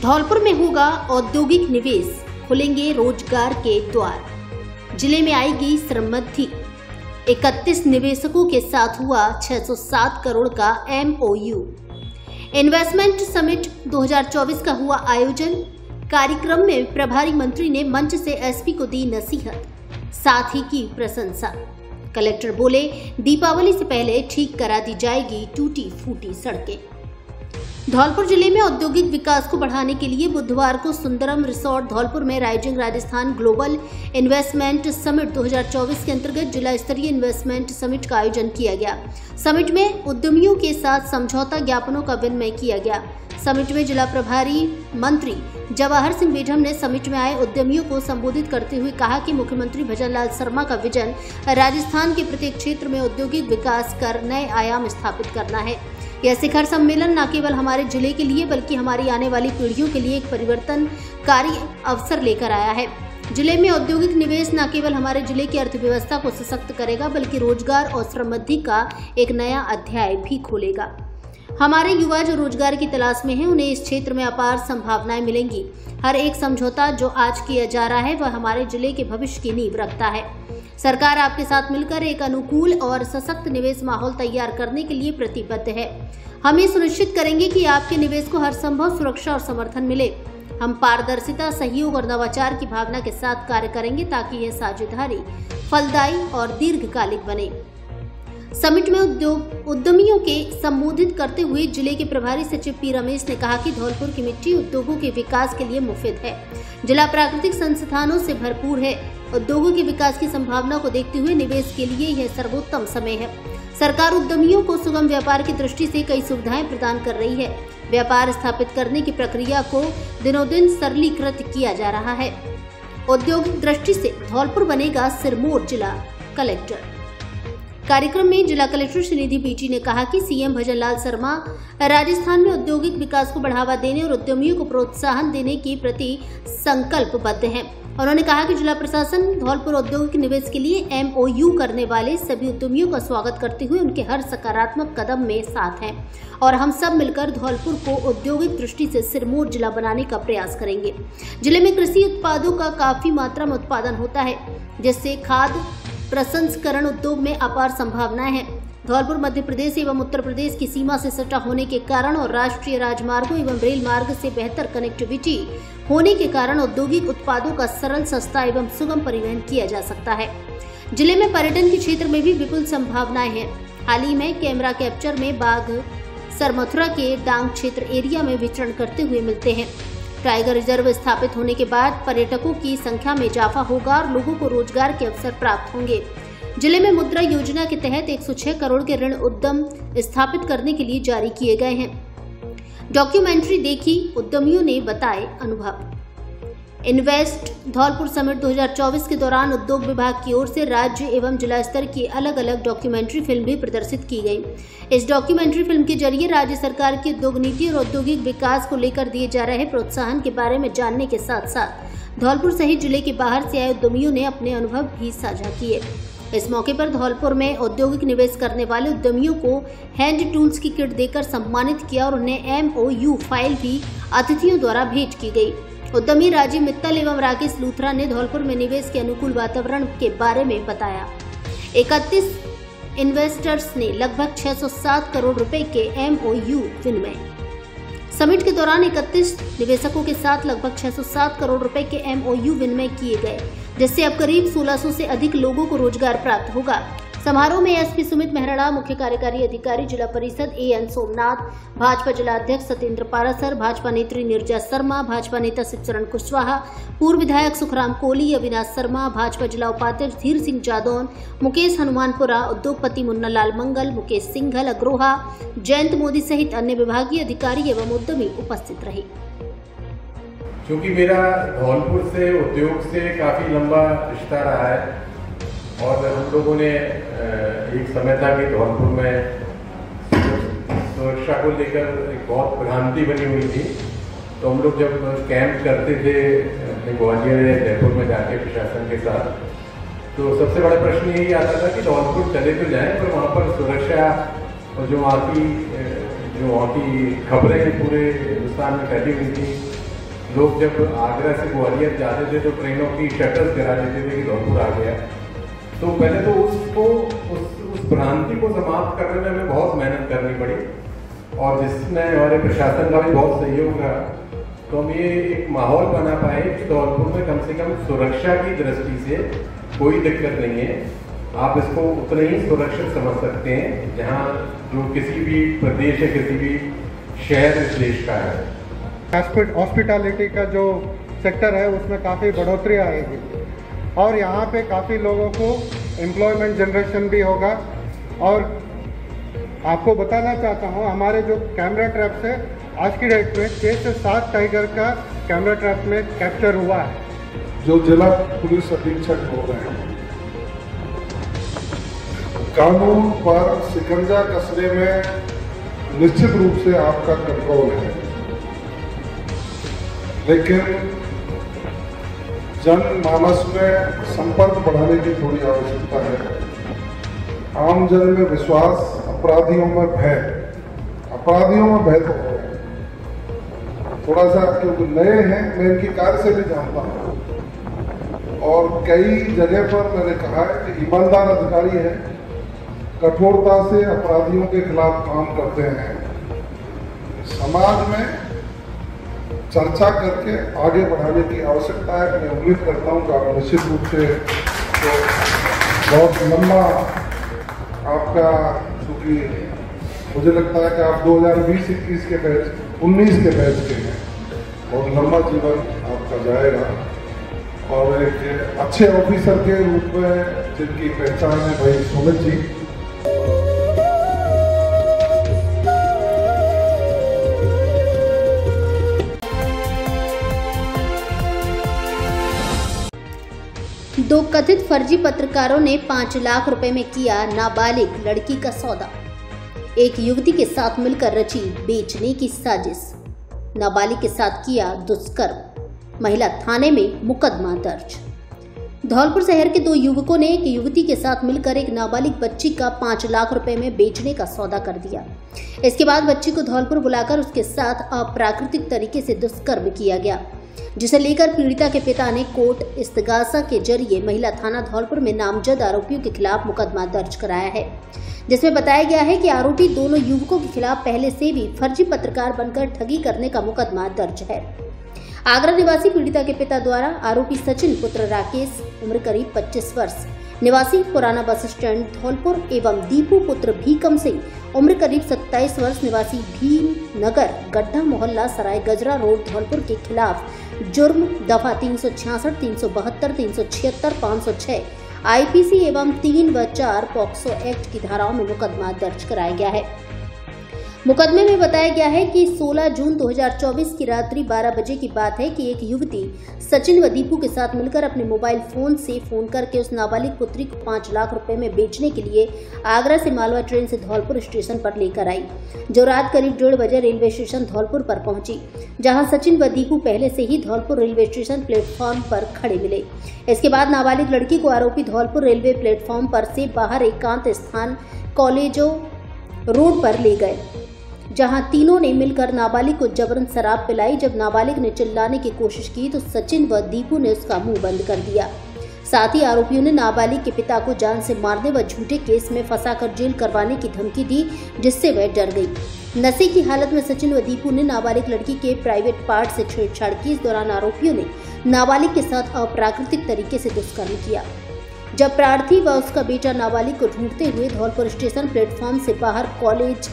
धौलपुर में होगा औद्योगिक निवेश, खुलेंगे रोजगार के द्वार। जिले में आएगी श्रममद्धि। 31 निवेशकों के साथ हुआ 607 करोड़ का MOU। इन्वेस्टमेंट समिट 2024 का हुआ आयोजन। कार्यक्रम में प्रभारी मंत्री ने मंच से SP को दी नसीहत, साथ ही की प्रशंसा। कलेक्टर बोले, दीपावली से पहले ठीक करा दी जाएगी टूटी फूटी सड़कें। धौलपुर जिले में औद्योगिक विकास को बढ़ाने के लिए बुधवार को सुंदरम रिसोर्ट धौलपुर में rising Rajasthan global investment summit 2024 के अंतर्गत जिला स्तरीय इन्वेस्टमेंट समिट का आयोजन किया गया। समिट में उद्यमियों के साथ समझौता ज्ञापनों का विनिमय किया गया। समिट में जिला प्रभारी मंत्री जवाहर सिंह बेढम ने समिट में आए उद्यमियों को संबोधित करते हुए कहा कि मुख्यमंत्री भजनलाल शर्मा का विजन राजस्थान के प्रत्येक क्षेत्र में औद्योगिक विकास कर नए आयाम स्थापित करना है। यह शिखर सम्मेलन न केवल हमारे जिले के लिए बल्कि हमारी आने वाली पीढ़ियों के लिए एक परिवर्तनकारी अवसर लेकर आया है। जिले में औद्योगिक निवेश न केवल हमारे जिले की अर्थव्यवस्था को सशक्त करेगा बल्कि रोजगार और श्रममद्धि का एक नया अध्याय भी खोलेगा। हमारे युवा जो रोजगार की तलाश में हैं, उन्हें इस क्षेत्र में अपार संभावनाएं मिलेंगी। हर एक समझौता जो आज किया जा रहा है वह हमारे जिले के भविष्य की नींव रखता है। सरकार आपके साथ मिलकर एक अनुकूल और सशक्त निवेश माहौल तैयार करने के लिए प्रतिबद्ध है। हम ये सुनिश्चित करेंगे कि आपके निवेश को हर संभव सुरक्षा और समर्थन मिले। हम पारदर्शिता, सहयोग और नवाचार की भावना के साथ कार्य करेंगे ताकि यह साझेदारी फलदायी और दीर्घकालिक बने। समिट में उद्यमियों के संबोधित करते हुए जिले के प्रभारी सचिव P रमेश ने कहा कि धौलपुर की मिट्टी उद्योगों के विकास के लिए मुफीद है। जिला प्राकृतिक संसाधनों से भरपूर है। उद्योगों के विकास की संभावना को देखते हुए निवेश के लिए यह सर्वोत्तम समय है। सरकार उद्यमियों को सुगम व्यापार की दृष्टि से कई सुविधाएं प्रदान कर रही है। व्यापार स्थापित करने की प्रक्रिया को दिनों दिन सरलीकृत किया जा रहा है। औद्योगिक दृष्टि से धौलपुर बनेगा सिरमौर जिला। कलेक्टर कार्यक्रम में जिला कलेक्टर श्रीनिधि पीटी ने कहा कि CM भजनलाल शर्मा राजस्थान में औद्योगिक विकास को बढ़ावा देने और उद्यमियों को प्रोत्साहन देने के प्रति संकल्पबद्ध हैं। उन्होंने कहा कि जिला प्रशासन धौलपुर औद्योगिक निवेश के लिए MOU करने वाले सभी उद्यमियों का स्वागत करते हुए उनके हर सकारात्मक कदम में साथ हैं और हम सब मिलकर धौलपुर को औद्योगिक दृष्टि से सिरमौर जिला बनाने का प्रयास करेंगे। जिले में कृषि उत्पादों का काफी मात्रा में उत्पादन होता है, जिससे खाद्य प्रसंस्करण उद्योग में अपार संभावनाएं हैं। धौलपुर मध्य प्रदेश एवं उत्तर प्रदेश की सीमा से सटा होने के कारण और राष्ट्रीय राजमार्गों एवं रेल मार्ग से बेहतर कनेक्टिविटी होने के कारण औद्योगिक उत्पादों का सरल, सस्ता एवं सुगम परिवहन किया जा सकता है। जिले में पर्यटन के क्षेत्र में भी विपुल संभावनाएं हैं। हाल ही में कैमरा कैप्चर में बाघ सरमथुरा के डांग क्षेत्र एरिया में विचरण करते हुए मिलते हैं। टाइगर रिजर्व स्थापित होने के बाद पर्यटकों की संख्या में इजाफा होगा और लोगों को रोजगार के अवसर प्राप्त होंगे। जिले में मुद्रा योजना के तहत 106 करोड़ के ऋण उद्यम स्थापित करने के लिए जारी किए गए हैं। डॉक्यूमेंट्री देखी, उद्यमियों ने बताए अनुभव। इन्वेस्ट धौलपुर समिट 2024 के दौरान उद्योग विभाग की ओर से राज्य एवं जिला स्तर की अलग अलग डॉक्यूमेंट्री फिल्म भी प्रदर्शित की गई। इस डॉक्यूमेंट्री फिल्म के जरिए राज्य सरकार की उद्योग नीति और औद्योगिक विकास को लेकर दिए जा रहे प्रोत्साहन के बारे में जानने के साथ साथ धौलपुर सहित जिले के बाहर से आए उद्यमियों ने अपने अनुभव भी साझा किए। इस मौके पर धौलपुर में औद्योगिक निवेश करने वाले उद्यमियों को हैंड टूल्स की किट देकर सम्मानित किया और उन्हें MOU फाइल भी अतिथियों द्वारा भेंट की गई। उद्यमी राजीव मित्तल एवं राकेश लूथरा ने धौलपुर में निवेश के अनुकूल वातावरण के बारे में बताया। 31 इन्वेस्टर्स ने लगभग 607 करोड़ रुपए के MOU विनिमय। समिट के दौरान 31 निवेशकों के साथ लगभग 607 करोड़ रुपए के MOU विनिमय किए गए, जिससे अब करीब 1600 से अधिक लोगों को रोजगार प्राप्त होगा। समारोह में SP सुमित मेहरा, मुख्य कार्यकारी अधिकारी जिला परिषद AN सोमनाथ, भाजपा जिला अध्यक्ष सत्येंद्र पारासर, भाजपा नेत्री नीरजा शर्मा, भाजपा नेता शिवचरण कुशवाहा, पूर्व विधायक सुखराम कोहली, अविनाश शर्मा, भाजपा जिला उपाध्यक्ष धीर सिंह जादौन, मुकेश हनुमानपुरा, उद्योगपति मुन्ना लाल मंगल, मुकेश सिंघल, अग्रोहा, जयंत मोदी सहित अन्य विभागीय अधिकारी एवं उद्यमी उपस्थित रहे। क्योंकि मेरा धौलपुर से उद्योग से काफी लंबा रिश्ता रहा है और हम लोगों ने एक समय था कि धौलपुर में सुरक्षा को लेकर एक बहुत भ्रांति बनी हुई थी। तो हम लोग जब कैंप करते थे ग्वालियर या जयपुर में जाके प्रशासन के साथ, तो सबसे बड़ा प्रश्न यही आता था कि धौलपुर चले तो जाएं पर वहाँ पर सुरक्षा और जो वहाँ की खबरें पूरे हिंदुस्तान में फैली हुई थी लोग जब आगरा से ग्वालियर जाते थे तो ट्रेनों की शटर्स गिरा देते थे कि धौलपुर आ गया। तो पहले तो उस भ्रांति को समाप्त करने में हमें बहुत मेहनत करनी पड़ी, और जिसमें हमारे प्रशासन का भी बहुत सहयोग रहा, तो हम ये एक माहौल बना पाए कि धौलपुर में कम से कम सुरक्षा की दृष्टि से कोई दिक्कत नहीं है। आप इसको उतने ही सुरक्षित समझ सकते हैं जहाँ जो किसी भी प्रदेश या किसी भी शहर इस देश का है। हॉस्पिटैलिटी का जो सेक्टर है उसमें काफ़ी बढ़ोतरी आएगी और यहाँ पे काफ़ी लोगों को एम्प्लॉयमेंट जनरेशन भी होगा। और आपको बताना चाहता हूँ, हमारे जो कैमरा ट्रैप्स है आज की डेट में 6 से 7 टाइगर का कैमरा ट्रैप में कैप्चर हुआ है। जो जिला पुलिस अधीक्षक हो रहे हैं, कानून पर शिकंजा कसने में निश्चित रूप से आपका कंट्रोल है, लेकिन जनमानस में संपर्क बढ़ाने की थोड़ी आवश्यकता है। आम जन में विश्वास, अपराधियों में भय। अपराधियों में भय तो हो थोड़ा सा, क्योंकि नए हैं, मैं इनकी कार्य से भी जानता हूँ और कई जगह पर मैंने कहा है कि ईमानदार अधिकारी हैं, कठोरता से अपराधियों के खिलाफ काम करते हैं। समाज में चर्चा करके आगे बढ़ाने की आवश्यकता है। मैं उम्मीद करता हूँ कि आप निश्चित रूप से तो बहुत लंबा आपका, क्योंकि मुझे लगता है कि आप 2020-21 के बैच, 19 के बैच के हैं, बहुत लंबा जीवन आपका जाएगा और एक अच्छे ऑफिसर के रूप में जिनकी पहचान है भाई सुमित जी। दो कथित फर्जी पत्रकारों ने 5 लाख रुपए में किया नाबालिग लड़की का सौदा। एक युवती के साथ मिलकर रची बेचने की साजिश। नाबालिग के साथ किया दुष्कर्म। महिला थाने में मुकदमा दर्ज। धौलपुर शहर के 2 युवकों ने एक युवती के साथ मिलकर एक नाबालिग बच्ची का 5 लाख रुपए में बेचने का सौदा कर दिया। इसके बाद बच्ची को धौलपुर बुलाकर उसके साथ अप्राकृतिक तरीके से दुष्कर्म किया गया, जिसे लेकर पीड़िता के पिता ने कोर्ट इस्तगासा के जरिए महिला थाना धौलपुर में नामजद आरोपियों के खिलाफ मुकदमा दर्ज कराया है, जिसमें बताया गया है कि आरोपी दोनों युवकों के खिलाफ पहले से भी फर्जी पत्रकार बनकर ठगी करने का मुकदमा दर्ज है। आगरा निवासी पीड़िता के पिता द्वारा आरोपी सचिन पुत्र राकेश, उम्र करीब 25 वर्ष, निवासी पुराना बस स्टैंड धौलपुर, एवं दीपू पुत्र भीकम सिंह, उम्र करीब 27 वर्ष, निवासी भीम नगर गड्ढा मोहल्ला सराय गजरा रोड धौलपुर के खिलाफ जुर्म दफा 366, 372, 376, 506 आईपीसी एवं 3 व 4 पॉक्सो एक्ट की धाराओं में मुकदमा दर्ज कराया गया है। मुकदमे में बताया गया है कि 16 जून 2024 की रात्रि 12 बजे की बात है कि एक युवती सचिन व दीपू के साथ मिलकर अपने मोबाइल फोन से फोन करके उस नाबालिग पुत्री को 5 लाख रुपए में बेचने के लिए आगरा से मालवा ट्रेन से धौलपुर स्टेशन पर लेकर आई, जो रात करीब 1:30 बजे रेलवे स्टेशन धौलपुर पर पहुंची, जहां सचिन व दीपू पहले से ही धौलपुर रेलवे स्टेशन प्लेटफॉर्म पर खड़े मिले। इसके बाद नाबालिग लड़की को आरोपी धौलपुर रेलवे प्लेटफॉर्म पर से बाहर एकांत स्थान कॉलेजो रोड पर ले गए, जहां तीनों ने मिलकर नाबालिग को जबरन शराब पिलाई। जब नाबालिग ने चिल्लाने की कोशिश की तो सचिन व दीपू ने उसका मुंह बंद कर दिया। साथ ही आरोपियों ने नाबालिग के पिता को जान से मारने व झूठे केस में फंसाकर जेल करवाने की धमकी दी, जिससे वह डर गई। नशे की हालत में सचिन व दीपू ने नाबालिग लड़की के प्राइवेट पार्ट से छेड़छाड़ की। इस दौरान आरोपियों ने नाबालिग के साथ अप्राकृतिक तरीके से दुष्कर्म किया। जब प्रार्थी व उसका बेटा नाबालिग को ढूंढते हुए धौलपुर स्टेशन प्लेटफॉर्म से बाहर कॉलेज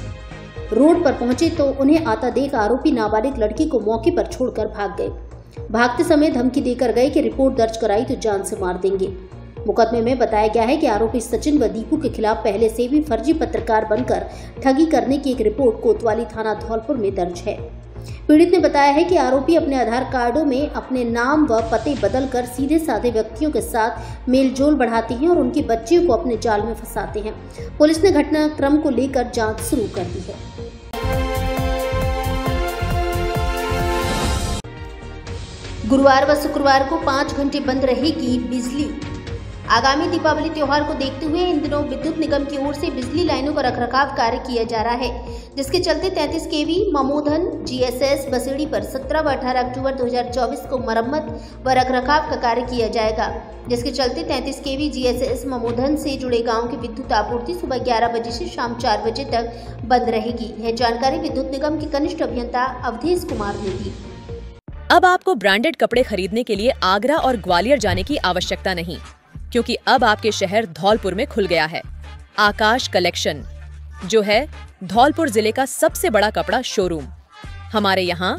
रोड पर पहुंचे तो उन्हें आता देख आरोपी नाबालिग लड़की को मौके पर छोड़कर भाग गए। भागते समय धमकी देकर गए कि रिपोर्ट दर्ज कराई तो जान से मार देंगे। मुकदमे में बताया गया है कि आरोपी सचिन व दीपू के खिलाफ पहले से भी फर्जी पत्रकार बनकर ठगी करने की एक रिपोर्ट कोतवाली थाना धौलपुर में दर्ज है। पीड़ित ने बताया है कि आरोपी अपने आधार कार्डों में अपने नाम व पते बदलकर सीधे साधे व्यक्तियों के साथ मेलजोल बढ़ाते हैं और उनकी बच्चियों को अपने जाल में फंसाते हैं। पुलिस ने घटनाक्रम को लेकर जांच शुरू कर दी है। गुरुवार व शुक्रवार को 5 घंटे बंद रहेगी बिजली। आगामी दीपावली त्योहार को देखते हुए इन दिनों विद्युत निगम की ओर से बिजली लाइनों का रखरखाव कार्य किया जा रहा है, जिसके चलते 33 केवी ममोधन GSS बसेड़ी पर 17 व 18 अक्टूबर 2024 को मरम्मत व रखरखाव का कार्य किया जाएगा, जिसके चलते 33 केवी GSS ममोधन से जुड़े गांव की विद्युत आपूर्ति सुबह 11 बजे से शाम 4 बजे तक बंद रहेगी। यह जानकारी विद्युत निगम के कनिष्ठ अभियंता अवधेश कुमार ने दी। अब आपको ब्रांडेड कपड़े खरीदने के लिए आगरा और ग्वालियर जाने की आवश्यकता नहीं, क्योंकि अब आपके शहर धौलपुर में खुल गया है आकाश कलेक्शन, जो है धौलपुर जिले का सबसे बड़ा कपड़ा शोरूम। हमारे यहाँ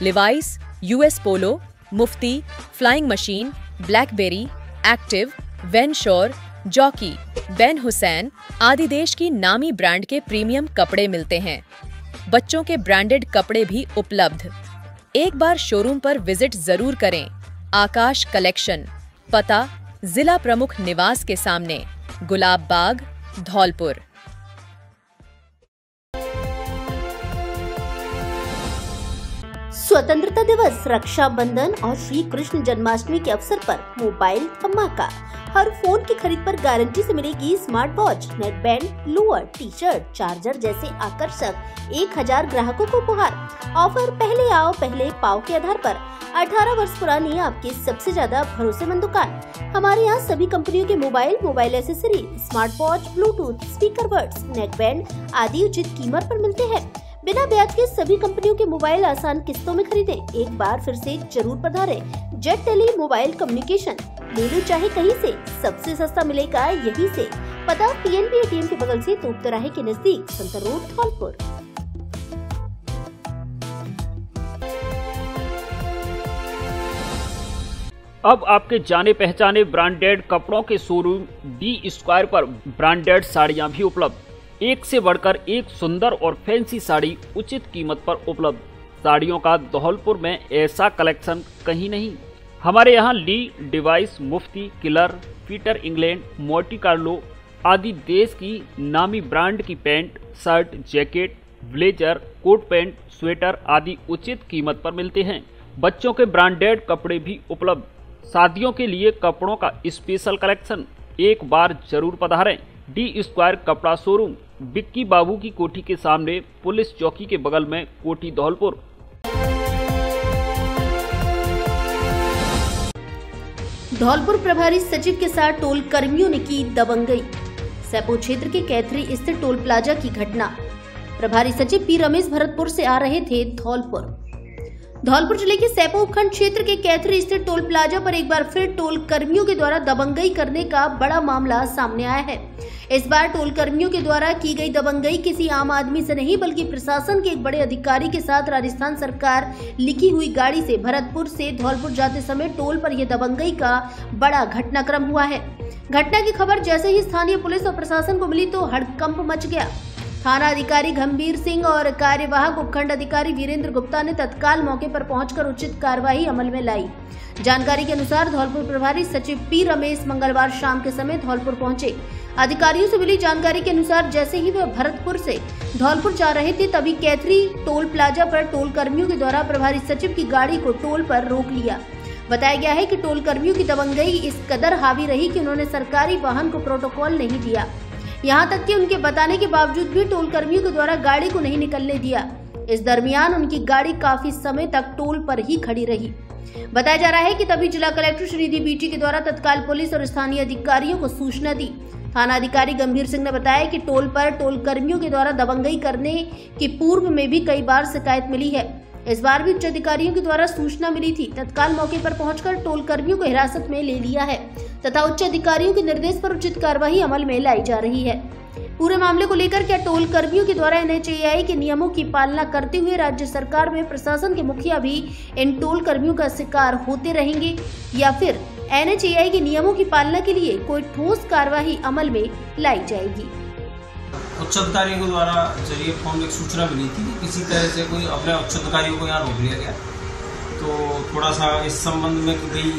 Levi's, US polo, Mufti, flying machine, Blackberrys, active, वेनशोर, जॉकी, बेन हुसैन आदि देश की नामी ब्रांड के प्रीमियम कपड़े मिलते हैं। बच्चों के ब्रांडेड कपड़े भी उपलब्ध। एक बार शोरूम पर विजिट जरूर करें। आकाश कलेक्शन, पता जिला प्रमुख निवास के सामने, गुलाब बाग, धौलपुर। स्वतंत्रता दिवस, रक्षाबंधन और श्री कृष्ण जन्माष्टमी के अवसर पर मोबाइल धमाका। हर फोन की खरीद पर गारंटी से मिलेगी smart watch, neck band, lower, T shirt, charger जैसे आकर्षक 1000 ग्राहकों को उपहार। ऑफर पहले आओ पहले पाओ के आधार पर 18 वर्ष पुरानी आपकी सबसे ज्यादा भरोसेमंद दुकान। हमारे यहाँ सभी कंपनियों के mobile accessory, smart watch, Bluetooth, speaker buds, neck band आदि उचित कीमत पर मिलते हैं। बिना ब्याज के सभी कंपनियों के मोबाइल आसान किस्तों में खरीदें। एक बार फिर से जरूर पधारें। जेट टेली मोबाइल कम्युनिकेशन, ले लो चाहे कहीं से, सबसे सस्ता मिलेगा यहीं से। पता PNB ATM के बगल से तोप तिराहे के नजदीक, संतर रोड, धौलपुर। अब आपके जाने पहचाने ब्रांडेड कपड़ों के शोरूम D² पर ब्रांडेड साड़ियां भी उपलब्ध। एक से बढ़कर एक सुंदर और फैंसी साड़ी उचित कीमत पर उपलब्ध। साड़ियों का धौलपुर में ऐसा कलेक्शन कहीं नहीं। हमारे यहाँ ली, डिवाइस, Mufti, Killer, Peter England, Monte Carlo आदि देश की नामी ब्रांड की pant, shirt, jacket, blazer, coat pant, sweater आदि उचित कीमत पर मिलते हैं। बच्चों के ब्रांडेड कपड़े भी उपलब्ध। शादियों के लिए कपड़ों का स्पेशल कलेक्शन। एक बार जरूर पधारें। D² कपड़ा शोरूम, बिक्की बाबू की कोठी के सामने, पुलिस चौकी के बगल में, कोठी, धौलपुर। धौलपुर प्रभारी सचिव के साथ टोल कर्मियों ने की दबंगई। सैपो क्षेत्र के कैथरी स्थित टोल प्लाजा की घटना। प्रभारी सचिव P रमेश भरतपुर से आ रहे थे धौलपुर जिले के सैपो उपखंड क्षेत्र के कैथरी स्थित टोल प्लाजा पर एक बार फिर टोल कर्मियों के द्वारा दबंगई करने का बड़ा मामला सामने आया है। इस बार टोल कर्मियों के द्वारा की गई दबंगई किसी आम आदमी से नहीं, बल्कि प्रशासन के एक बड़े अधिकारी के साथ राजस्थान सरकार लिखी हुई गाड़ी से भरतपुर से धौलपुर जाते समय टोल पर यह दबंगई का बड़ा घटनाक्रम हुआ है। घटना की खबर जैसे ही स्थानीय पुलिस और प्रशासन को मिली तो हड़कंप मच गया। थाना अधिकारी गंभीर सिंह और कार्यवाहक उपखंड अधिकारी वीरेंद्र गुप्ता ने तत्काल मौके पर पहुंचकर उचित कार्रवाई अमल में लाई। जानकारी के अनुसार धौलपुर प्रभारी सचिव P रमेश मंगलवार शाम के समय धौलपुर पहुंचे। अधिकारियों से मिली जानकारी के अनुसार जैसे ही वे भरतपुर से धौलपुर जा रहे थे, तभी कैथरी टोल प्लाजा पर टोल कर्मियों के द्वारा प्रभारी सचिव की गाड़ी को टोल पर रोक लिया। बताया गया है कि टोल कर्मियों की दबंगई इस कदर हावी रही कि उन्होंने सरकारी वाहन को प्रोटोकॉल नहीं दिया। यहाँ तक कि उनके बताने के बावजूद भी टोल कर्मियों के द्वारा गाड़ी को नहीं निकलने दिया। इस दरमियान उनकी गाड़ी काफी समय तक टोल पर ही खड़ी रही। बताया जा रहा है कि तभी जिला कलेक्टर श्रीनिधि बीटी के द्वारा तत्काल पुलिस और स्थानीय अधिकारियों को सूचना दी। थाना अधिकारी गंभीर सिंह ने बताया कि टोल पर टोल कर्मियों के द्वारा दबंगई करने के पूर्व में भी कई बार शिकायत मिली है। इस बार भी उच्च अधिकारियों के द्वारा सूचना मिली थी। तत्काल मौके पर पहुंचकर टोल कर्मियों को हिरासत में ले लिया है तथा उच्च अधिकारियों के निर्देश पर उचित कार्रवाई अमल में लाई जा रही है। पूरे मामले को लेकर क्या टोल कर्मियों के द्वारा NHAI के नियमों की पालना करते हुए राज्य सरकार में प्रशासन के मुखिया भी इन टोल कर्मियों का शिकार होते रहेंगे, या फिर NHAI के नियमों की पालना के लिए कोई ठोस कार्रवाई अमल में लाई जाएगी? उच्च अधिकारियों के द्वारा जरिए फोन एक सूचना मिली थी कि किसी तरह से कोई अपने उच्च अधिकारियों को यहाँ रोक लिया गया। तो थोड़ा सा इस संबंध में कि भाई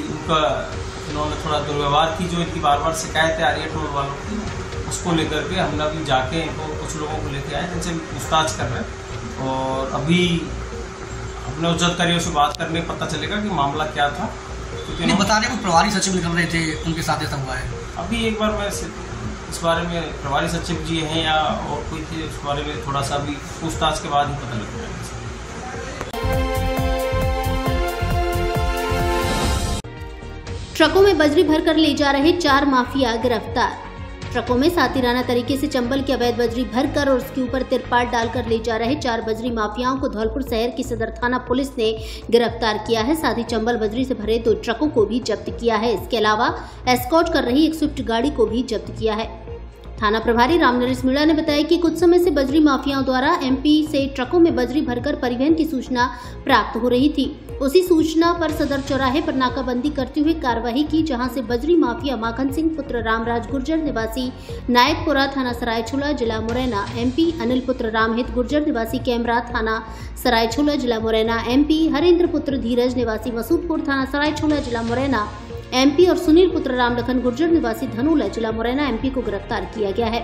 इन्होंने थोड़ा दुर्व्यवहार की, जो इनकी बार बार शिकायतें आ रही है टोल वालों की, उसको लेकर के हमने अभी जाके इनको कुछ लोगों को लेके आए जिनसे पूछताछ कर रहे हैं और अभी अपने उच्च अधिकारियों से बात करने पता चलेगा कि मामला क्या था। क्योंकि बता रहे प्रभारी सचिव निकल रहे थे, उनके साथ ऐसा हुआ है। अभी एक बार मैं इस बारे में प्रभारी सचिव जी हैं या और कोई थे, उस बारे में थोड़ा सा भी पूछताछ के बाद ही पता लग जाएगा। ट्रकों में बजरी भरकर ले जा रहे 4 माफिया गिरफ्तार। ट्रकों में सातिराना तरीके से चंबल की अवैध बजरी भरकर और उसके ऊपर तिरपाल डालकर ले जा रहे 4 बजरी माफियाओं को धौलपुर शहर की सदर थाना पुलिस ने गिरफ्तार किया है। साथ ही चंबल बजरी से भरे 2 ट्रकों को भी जब्त किया है। इसके अलावा एस्कॉर्ट कर रही एक स्विफ्ट गाड़ी को भी जब्त किया है। थाना प्रभारी रामनरेश मीणा ने बताया कि कुछ समय से बजरी माफियाओं द्वारा एमपी से ट्रकों में बजरी भरकर परिवहन की सूचना प्राप्त हो रही थी। उसी सूचना पर सदर चौराहे पर नाकाबंदी करते हुए कार्रवाई की, जहां से बजरी माफिया माखन सिंह पुत्र रामराज गुर्जर निवासी नायकपुरा थाना सरायछोला जिला मुरैना, एमपी अनिल पुत्र रामहित गुर्जर निवासी कैमरा थाना सरायछोला जिला मुरैना, एमपी हरेंद्र पुत्र धीरज निवासी मसूदपुर थाना सरायछोला जिला मुरैना, एमपी और सुनील पुत्र रामलखन गुर्जर निवासी धनोला जिला मुरैना एमपी को गिरफ्तार किया गया है।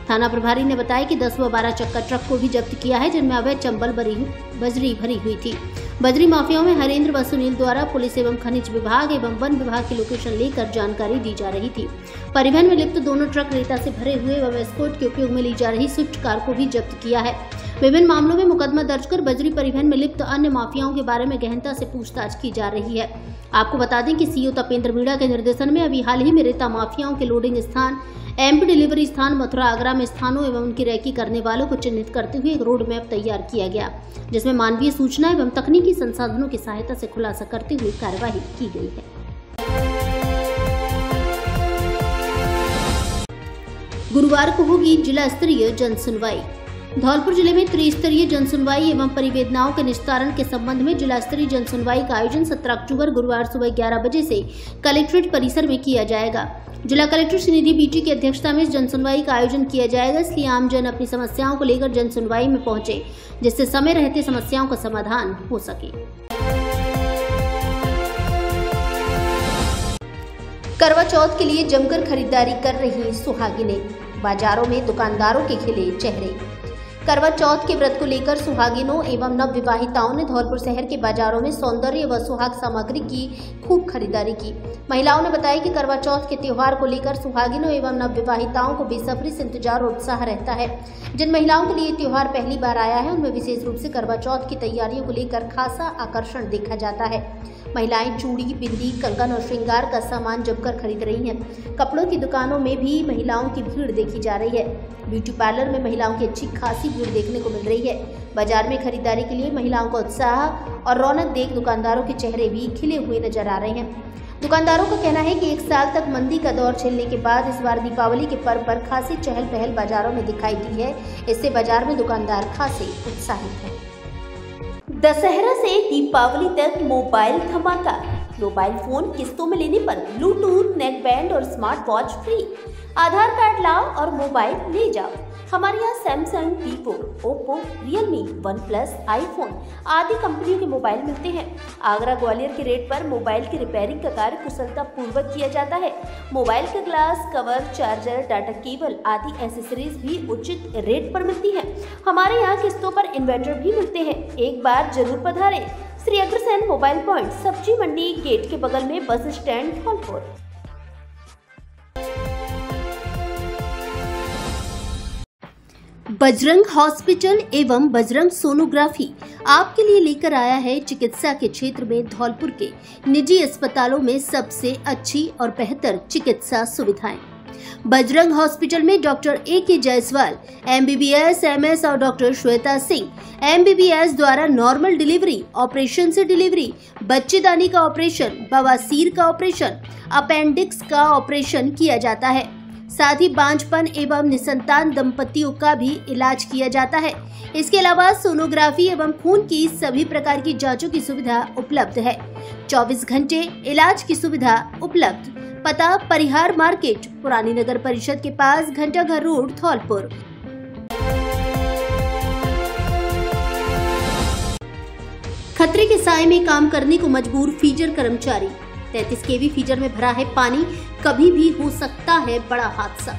थाना प्रभारी ने बताया कि 10 व 12 चक्का ट्रक को भी जब्त किया है, जिनमें अवैध चंबल बजरी भरी हुई थी। बजरी माफियाओं में हरेंद्र व सुनील द्वारा पुलिस एवं खनिज विभाग एवं वन विभाग की लोकेशन लेकर जानकारी दी जा रही थी। परिवहन में लिप्त दोनों ट्रक रेता से भरे हुए एवं एस्कॉर्ट के उपयोग में ली जा रही स्विफ्ट कार को भी जब्त किया है। विभिन्न मामलों में मुकदमा दर्ज कर बजरी परिवहन में लिप्त अन्य माफियाओं के बारे में गहनता से पूछताछ की जा रही है। आपको बता दें कि सीओ तपेंद्र मीणा के निर्देशन में अभी हाल ही में रेता माफियाओं के लोडिंग स्थान, एमपी डिलीवरी स्थान, मथुरा आगरा में स्थानों एवं उनकी रैकी करने वालों को चिन्हित करते हुए एक रोड मैप तैयार किया गया, जिसमें मानवीय सूचना एवं तकनीकी संसाधनों की सहायता से खुलासा करते हुए कार्यवाही की गई है। गुरुवार को होगी जिला स्तरीय जन सुनवाई। धौलपुर जिले में त्रिस्तरीय जन सुनवाई एवं परिवेदनाओं के निस्तारण के संबंध में जिला स्तरीय जन सुनवाई का आयोजन 17 अक्टूबर गुरुवार सुबह 11 बजे से कलेक्ट्रेट परिसर में किया जाएगा। जिला कलेक्टर श्रीनिधि बीटी की अध्यक्षता में इस जन सुनवाई का आयोजन किया जाएगा, इसलिए आम जन अपनी समस्याओं को लेकर जन सुनवाई में पहुंचे, जिससे समय रहते समस्याओं का समाधान हो सके। करवा चौथ के लिए जमकर खरीदारी कर रही सुहागिनें, बाजारों में दुकानदारों के खिले चेहरे। करवा चौथ के व्रत को लेकर सुहागिनों एवं नवविवाहिताओं ने धौलपुर शहर के बाजारों में सौंदर्य व सुहाग सामग्री की खूब खरीदारी की। महिलाओं ने बताया कि करवा चौथ के त्योहार को लेकर सुहागिनों एवं नवविवाहिताओं को बेसब्री से इंतजार और उत्साह रहता है। जिन महिलाओं के लिए त्योहार पहली बार आया है, उनमें विशेष रूप से करवा चौथ की तैयारियों को लेकर खासा आकर्षण देखा जाता है। महिलाएं चूड़ी, बिंदी, कंगन और श्रृंगार का सामान जमकर खरीद रही हैं। कपड़ों की दुकानों में भी महिलाओं की भीड़ देखी जा रही है। ब्यूटी पार्लर में महिलाओं की अच्छी खासी भीड़ देखने को मिल रही है। बाजार में खरीदारी के लिए महिलाओं का उत्साह और रौनक देख दुकानदारों के चेहरे भी खिले हुए नजर आ रहे हैं। दुकानदारों का कहना है कि 1 साल तक मंदी का दौर झेलने के बाद इस बार दीपावली के पर्व पर खासी चहल पहल बाजारों में दिखाई दी है। इससे बाजार में दुकानदार खासे उत्साहित हैं। दशहरा से दीपावली तक मोबाइल धमाका। मोबाइल फोन किस्तों में लेने पर ब्लूटूथ, नेक बैंड और स्मार्ट वॉच फ्री। आधार कार्ड लाओ और मोबाइल ले जाओ। हमारे यहाँ Samsung, Vivo, Oppo, Realme, one plus, iPhone आदि कंपनियों के मोबाइल मिलते हैं। आगरा ग्वालियर के रेट पर मोबाइल की रिपेयरिंग का कार्य कुशलता पूर्वक किया जाता है। मोबाइल का glass, cover, charger, data cable आदि एसेसरीज भी उचित रेट पर मिलती हैं। हमारे यहाँ किस्तों पर इन्वर्टर भी मिलते हैं। एक बार जरूर पधारें। श्री अग्रसेन मोबाइल पॉइंट, सब्जी मंडी गेट के बगल में, bus stand, Dholpur. Bajrang hospital एवं बजरंग सोनोग्राफी आपके लिए लेकर आया है चिकित्सा के क्षेत्र में धौलपुर के निजी अस्पतालों में सबसे अच्छी और बेहतर चिकित्सा सुविधाएं। बजरंग हॉस्पिटल में doctor A.K. Jaiswal MBBS MS और डॉक्टर श्वेता सिंह MBBS द्वारा नॉर्मल डिलीवरी, ऑपरेशन से डिलीवरी, बच्चेदानी का ऑपरेशन, बवासीर का ऑपरेशन, अपेंडिक्स का ऑपरेशन किया जाता है। साथ ही बांझपन एवं निसंतान दंपतियों का भी इलाज किया जाता है। इसके अलावा सोनोग्राफी एवं खून की सभी प्रकार की जांचों की सुविधा उपलब्ध है। 24 घंटे इलाज की सुविधा उपलब्ध। पता परिहार मार्केट, पुरानी नगर परिषद के पास, घंटाघर रोड, धौलपुर। खतरे के साए में काम करने को मजबूर फीडर कर्मचारी। 33 केवी फीडर में भरा है पानी, कभी भी हो सकता है बड़ा हादसा।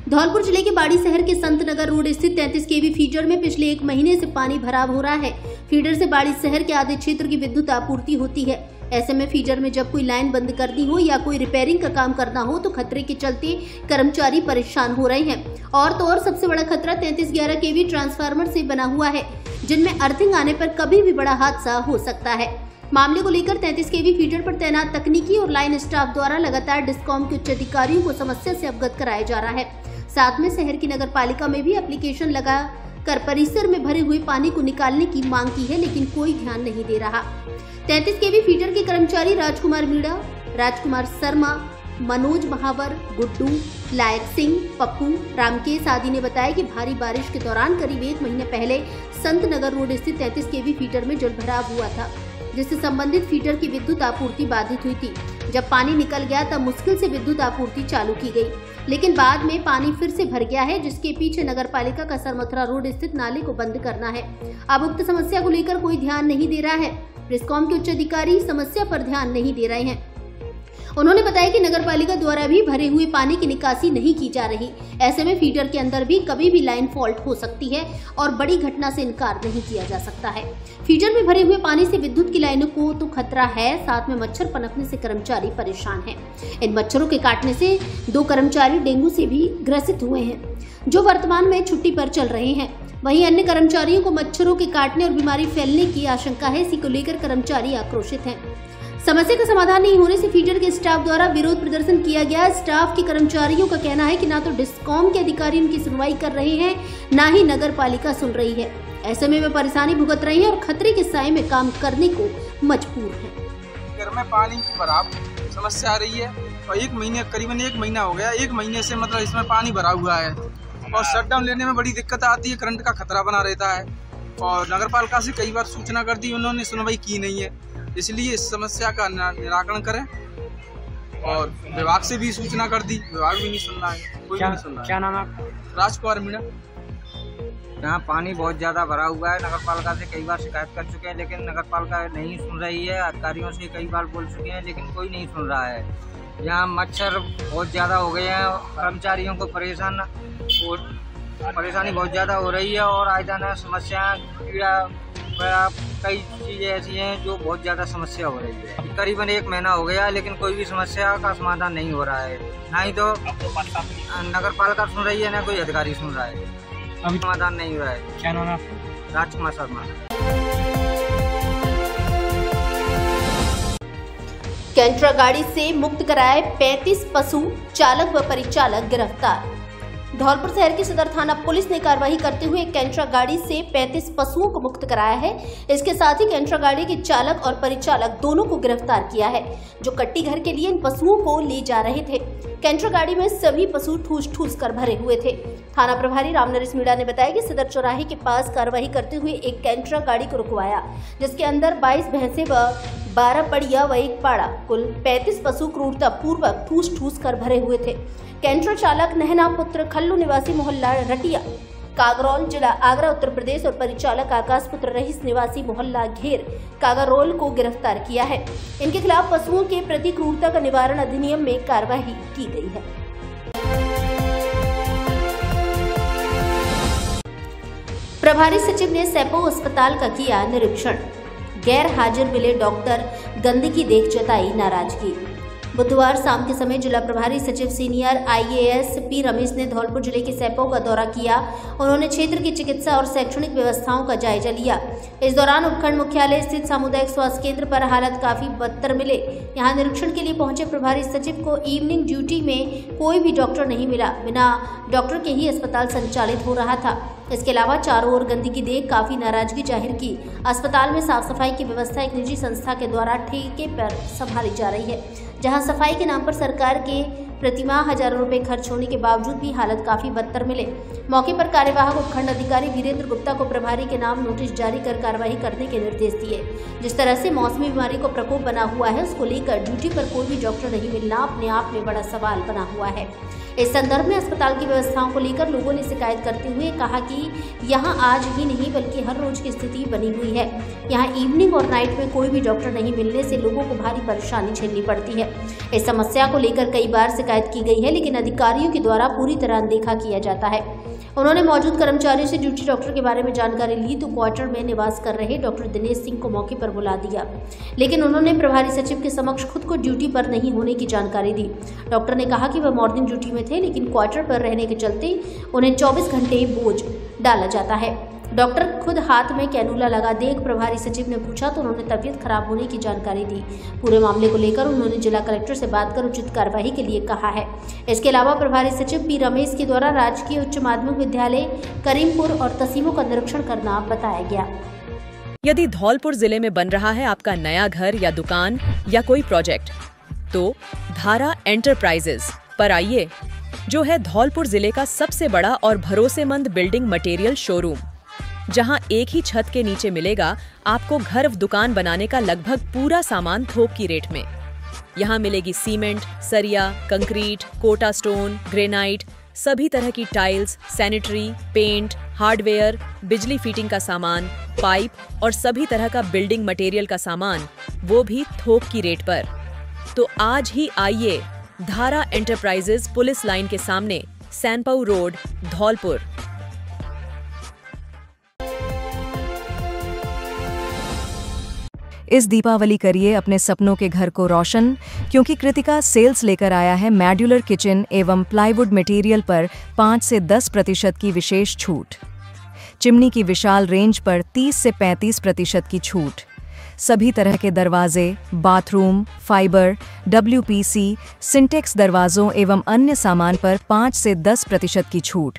धौलपुर जिले के बाड़ी शहर के संत नगर रोड स्थित 33 केवी फीडर में पिछले 1 महीने से पानी भराव हो रहा है। फीडर से बाड़ी शहर के आधे क्षेत्र की विद्युत आपूर्ति होती है। ऐसे में फीडर में जब कोई लाइन बंद करनी हो या कोई रिपेयरिंग का काम करना हो तो खतरे के चलते कर्मचारी परेशान हो रहे हैं। और तो और सबसे बड़ा खतरा 3311 kV ट्रांसफार्मर से बना हुआ है, जिनमें अर्थिंग आने पर कभी भी बड़ा हादसा हो सकता है। मामले को लेकर 33 kV फीडर पर तैनात तकनीकी और लाइन स्टाफ द्वारा लगातार डिस्कॉम के उच्च अधिकारियों को समस्या से अवगत कराया जा रहा है। साथ में शहर की नगर पालिका में भी एप्लीकेशन लगा कर परिसर में भरे हुए पानी को निकालने की मांग की है, लेकिन कोई ध्यान नहीं दे रहा। 33 kV फीडर के कर्मचारी राजकुमार मीणा, राजकुमार शर्मा, मनोज महावर, गुड्डू, लायक सिंह, पप्पू, रामकेश आदि ने बताया कि भारी बारिश के दौरान करीब 1 महीने पहले संत नगर रोड स्थित 33 kV फीडर में जलभराव हुआ था, जिससे संबंधित फीडर की विद्युत आपूर्ति बाधित हुई थी। जब पानी निकल गया तब मुश्किल से विद्युत आपूर्ति चालू की गई, लेकिन बाद में पानी फिर से भर गया है, जिसके पीछे नगर पालिका का सरमथुरा रोड स्थित नाले को बंद करना है। अब उक्त समस्या को लेकर कोई ध्यान नहीं दे रहा है। डिस्कॉम के उच्च अधिकारी समस्या पर ध्यान नहीं दे रहे हैं। उन्होंने बताया कि नगर पालिका द्वारा भी भरे हुए पानी की निकासी नहीं की जा रही। ऐसे में फीडर के अंदर भी कभी भी लाइन फॉल्ट हो सकती है और बड़ी घटना से इनकार नहीं किया जा सकता है। फीडर में भरे हुए पानी से विद्युत की लाइनों को तो खतरा है, साथ में मच्छर पनपने से कर्मचारी परेशान हैं। इन मच्छरों के काटने से 2 कर्मचारी डेंगू से भी ग्रसित हुए हैं, जो वर्तमान में छुट्टी पर चल रहे हैं। वहीं अन्य कर्मचारियों को मच्छरों के काटने और बीमारी फैलने की आशंका है। इसी को लेकर कर्मचारी आक्रोशित हैं। समस्या का समाधान नहीं होने से फीडर के स्टाफ द्वारा विरोध प्रदर्शन किया गया। स्टाफ के कर्मचारियों का कहना है कि ना तो डिस्कॉम के अधिकारी उनकी सुनवाई कर रहे हैं, ना ही नगर पालिका सुन रही है। ऐसे में वे परेशानी भुगत रहे हैं और खतरे के साए में काम करने को मजबूर हैं। घर में पानी की भराव समस्या आ रही है और करीबन 1 महीना हो गया। 1 महीने से मतलब इसमें पानी भरा हुआ है और शटडाउन लेने में बड़ी दिक्कत आती है। करंट का खतरा बना रहता है और नगर पालिका से कई बार सूचना कर दी, उन्होंने सुनवाई की नहीं है। इसलिए इस समस्या का निराकरण करें और विभाग से भी सूचना कर दी, विभाग भी नहीं सुन रहा है, कोई नहीं सुन रहा है। क्या नाम है आपका? राजकुमार मीणा। यहाँ पानी बहुत ज्यादा भरा हुआ है। नगर पालिका से कई बार शिकायत कर चुके हैं, लेकिन नगर पालिका नहीं सुन रही है। अधिकारियों से कई बार बोल चुके हैं, लेकिन कोई नहीं सुन रहा है। यहाँ मच्छर बहुत ज्यादा हो गए हैं, कर्मचारियों को परेशानी बहुत ज्यादा हो रही है और आए दिन समस्या कई चीजें ऐसी हैं जो बहुत ज्यादा समस्या हो रही है। करीबन 1 महीना हो गया, लेकिन कोई भी समस्या का समाधान नहीं हो रहा है। ना ही तो नगर पालिका सुन रही है, ना कोई अधिकारी सुन रहा है। अभी समाधान नहीं हो रहा है। क्या नाम है? राजकुमार शर्मा। कैंट्रा गाड़ी से मुक्त कराए 35 पशु, चालक व परिचालक गिरफ्तार। धौलपुर शहर की सदर थाना पुलिस ने कार्रवाई करते हुए कैंट्रा गाड़ी से 35 पशुओं को मुक्त कराया है। इसके साथ ही कैंट्रा गाड़ी के चालक और परिचालक दोनों को गिरफ्तार किया है, जो कट्टी घर के लिए इन पशुओं को ले जा रहे थे। कैंट्रा गाड़ी में सभी पशु ठूस ठूस कर भरे हुए थे। थाना प्रभारी रामनरेश मीणा ने बताया कि सदर चौराहे के पास कार्रवाई करते हुए एक कैंट्रा गाड़ी को रुकवाया, जिसके अंदर 22 भैंसे व 12 पड़िया व 1 पाड़ा, कुल 35 पशु क्रूरता पूर्वक ठूस ठूस कर भरे हुए थे। कैंट्रा चालक नहना पुत्र खल्लू निवासी मोहल्ला रटिया, कागरौल, जिला आगरा, उत्तर प्रदेश और परिचालक आकाश पुत्र रहीस निवासी मोहल्ला घेर, कागरौल को गिरफ्तार किया है। इनके खिलाफ पशुओं के प्रति क्रूरता का निवारण अधिनियम में कार्रवाई की गई है। प्रभारी सचिव ने सैपो अस्पताल का किया निरीक्षण। गैर हाजिर मिले डॉक्टर, गंदगी देख जताई नाराजगी। बुधवार शाम के समय जिला प्रभारी सचिव सीनियर IAS P रमेश ने धौलपुर जिले के सैपो का दौरा किया। उन्होंने क्षेत्र की चिकित्सा और शैक्षणिक व्यवस्थाओं का जायजा लिया। इस दौरान उपखंड मुख्यालय स्थित सामुदायिक स्वास्थ्य केंद्र पर हालत काफी बदतर मिले। यहां निरीक्षण के लिए पहुंचे प्रभारी सचिव को इवनिंग ड्यूटी में कोई भी डॉक्टर नहीं मिला। बिना डॉक्टर के ही अस्पताल संचालित हो रहा था। इसके अलावा चारों ओर गंदगी देख काफी नाराजगी जाहिर की। अस्पताल में साफ सफाई की व्यवस्था एक निजी संस्था के द्वारा ठेके पर संभाली जा रही है, जहां सफाई के नाम पर सरकार के प्रतिमाह हजारों रुपए खर्च होने के बावजूद भी हालत काफी बदतर मिले। मौके पर कार्यवाहक उपखंड अधिकारी वीरेंद्र गुप्ता को प्रभारी के नाम नोटिस जारी कर कार्रवाई करने के निर्देश दिए। जिस तरह से मौसमी बीमारी को प्रकोप बना हुआ है, उसको लेकर ड्यूटी पर कोई भी डॉक्टर नहीं मिलना अपने आप में बड़ा सवाल बना हुआ है। इस संदर्भ में अस्पताल की व्यवस्थाओं को लेकर लोगों ने शिकायत करते हुए कहा कि यहां आज ही नहीं बल्कि हर रोज की स्थिति बनी हुई है। यहां इवनिंग और नाइट में कोई भी डॉक्टर नहीं मिलने से लोगों को भारी परेशानी झेलनी पड़ती है। इस समस्या को लेकर कई बार शिकायत की गई है, लेकिन अधिकारियों के द्वारा पूरी तरह अनदेखा किया जाता है। उन्होंने मौजूद कर्मचारियों से ड्यूटी डॉक्टर के बारे में जानकारी ली तो क्वार्टर में निवास कर रहे डॉक्टर दिनेश सिंह को मौके पर बुला दिया, लेकिन उन्होंने प्रभारी सचिव के समक्ष खुद को ड्यूटी पर नहीं होने की जानकारी दी। डॉक्टर ने कहा कि वह मॉर्निंग ड्यूटी में थे, लेकिन क्वार्टर पर रहने के चलते उन्हें 24 घंटे बोझ डाला जाता है। डॉक्टर खुद हाथ में कैनुला लगा देख प्रभारी सचिव ने पूछा तो उन्होंने तबीयत खराब होने की जानकारी दी। पूरे मामले को लेकर उन्होंने जिला कलेक्टर से बात कर उचित कार्रवाई के लिए कहा है। इसके अलावा प्रभारी सचिव पी रमेश के द्वारा राजकीय उच्च माध्यमिक विद्यालय करीमपुर और तहसीलों का निरीक्षण करना बताया गया। यदि धौलपुर जिले में बन रहा है आपका नया घर या दुकान या कोई प्रोजेक्ट, तो धारा एंटरप्राइजेज पर आइए, जो है धौलपुर जिले का सबसे बड़ा और भरोसेमंद बिल्डिंग मटेरियल शोरूम, जहां एक ही छत के नीचे मिलेगा आपको घर दुकान बनाने का लगभग पूरा सामान थोक की रेट में। यहां मिलेगी सीमेंट, सरिया, कंक्रीट, कोटा स्टोन, ग्रेनाइट, सभी तरह की टाइल्स, सैनिटरी, पेंट, हार्डवेयर, बिजली फिटिंग का सामान, पाइप और सभी तरह का बिल्डिंग मटेरियल का सामान, वो भी थोक की रेट पर। तो आज ही आइए धारा एंटरप्राइजेज पुलिस लाइन के सामने, सैनपाऊ रोड, धौलपुर। इस दीपावली करिए अपने सपनों के घर को रोशन, क्योंकि कृतिका सेल्स लेकर आया है मॉड्यूलर किचन एवं प्लाईवुड मटेरियल पर 5 से 10% की विशेष छूट। चिमनी की विशाल रेंज पर 30 से 35% की छूट। सभी तरह के दरवाजे, बाथरूम, फाइबर, WPC, सिंटेक्स दरवाजों एवं अन्य सामान पर 5 से 10% की छूट।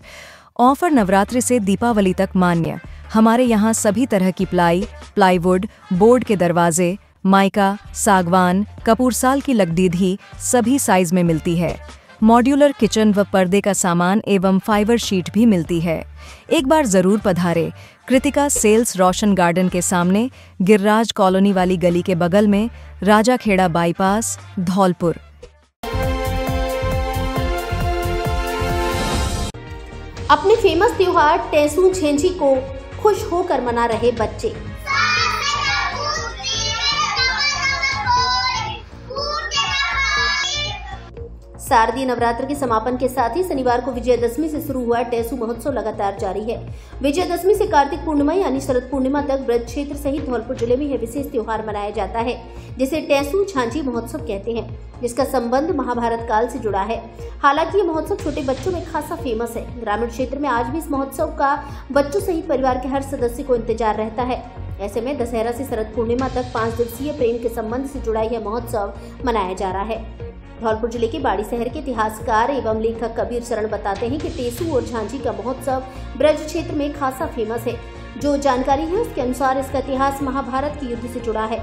ऑफर नवरात्रि से दीपावली तक मान्य। हमारे यहाँ सभी तरह की प्लाईवुड, बोर्ड के दरवाजे, माइका, सागवान, कपूरसाल की लकड़ीधी सभी साइज में मिलती है। मॉड्यूलर किचन व पर्दे का सामान एवं फाइबर शीट भी मिलती है। एक बार जरूर पधारे। कृतिका सेल्स रोशन गार्डन के सामने, गिरिराज कॉलोनी वाली गली के बगल में, राजाखेड़ा बाईपास, धौलपुर। अपने फेमस त्योहार टेसू झेंझी को खुश होकर मना रहे बच्चे। शारदीय नवरात्र के समापन के साथ ही शनिवार को विजयदशमी से शुरू हुआ टेसू महोत्सव लगातार जारी है। विजयदशमी से कार्तिक पूर्णिमा यानी शरद पूर्णिमा तक ब्रज क्षेत्र सहित धौलपुर जिले में यह विशेष त्योहार मनाया जाता है, जिसे टेसू झांझी महोत्सव कहते हैं, जिसका संबंध महाभारत काल से जुड़ा है। हालांकि ये महोत्सव छोटे बच्चों में खासा फेमस है। ग्रामीण क्षेत्र में आज भी इस महोत्सव का बच्चों सहित परिवार के हर सदस्य को इंतजार रहता है। ऐसे में दशहरा से शरद पूर्णिमा तक 5 दिवसीय प्रेम के संबंध से जुड़ा यह महोत्सव मनाया जा रहा है। धौलपुर जिले के बाड़ी शहर के इतिहासकार एवं लेखक कबीर शरण बताते हैं कि टेसू और झांझी का महोत्सव ब्रज क्षेत्र में खासा फेमस है। जो जानकारी है उसके अनुसार इसका इतिहास महाभारत के युद्ध से जुड़ा है।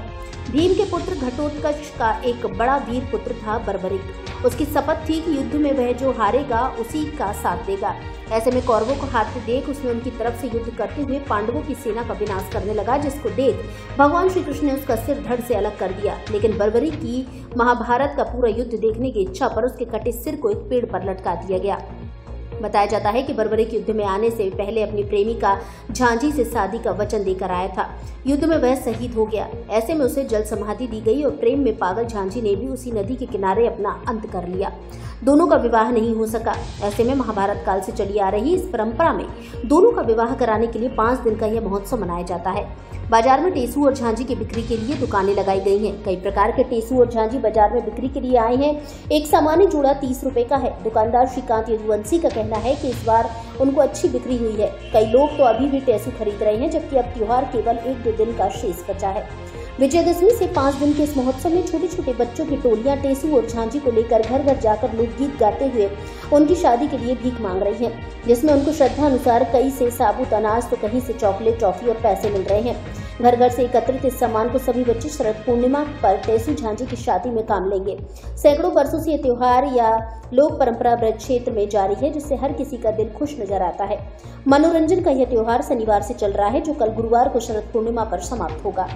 भीम के पुत्र घटोत्कच का एक बड़ा वीर पुत्र था बर्बरिक। उसकी शपथ थी कि युद्ध में वह जो हारेगा उसी का साथ देगा। ऐसे में कौरवों को हारते देख उसने उनकी तरफ से युद्ध करते हुए पांडवों की सेना का विनाश करने लगा, जिसको देख भगवान श्री कृष्ण ने उसका सिर धड़ से अलग कर दिया। लेकिन बर्बरिक की महाभारत का पूरा युद्ध देखने की इच्छा पर उसके कटे सिर को एक पेड़ पर लटका दिया गया। बताया जाता है कि बर्बरिक युद्ध में आने से पहले अपनी प्रेमिका झांझी से शादी का वचन देकर आया था। युद्ध में वह शहीद हो गया। ऐसे में उसे जल समाधि दी गई और प्रेम में पागल झांझी ने भी उसी नदी के किनारे अपना अंत कर लिया। दोनों का विवाह नहीं हो सका। ऐसे में महाभारत काल से चली आ रही इस परंपरा में दोनों का विवाह कराने के लिए 5 दिन का यह महोत्सव मनाया जाता है। बाजार में टेसू और झांझी की बिक्री के लिए दुकानें लगाई गई हैं। कई प्रकार के टेसू और झांझी बाजार में बिक्री के लिए आए हैं। एक सामान्य जोड़ा 30 रुपए का है। दुकानदार श्रीकांत यदुवंशी का कहना है कि इस बार उनको अच्छी बिक्री हुई है। कई लोग तो अभी भी टेसू खरीद रहे हैं, जबकि अब त्योहार केवल 1-2 दिन का शेष बचा है। विजयदशमी से 5 दिन के इस महोत्सव में छोटे छोटे बच्चों की टोलियां टेसू और झांझी को लेकर घर घर जाकर लोकगीत गाते हुए उनकी शादी के लिए भीख मांग रही हैं, जिसमें उनको श्रद्धा अनुसार कई से साबुत अनाज तो कहीं से चॉकलेट, टॉफी और पैसे मिल रहे हैं। घर घर से एकत्रित इस सामान को सभी बच्चे शरद पूर्णिमा पर टेसू झांझी की शादी में काम लेंगे। सैकड़ों वर्षों से यह त्योहार या लोक परंपरा ब्रज क्षेत्र में जारी है, जिससे हर किसी का दिल खुश नजर आता है। मनोरंजन का यह त्योहार शनिवार से चल रहा है, जो कल गुरुवार को शरद पूर्णिमा पर समाप्त होगा।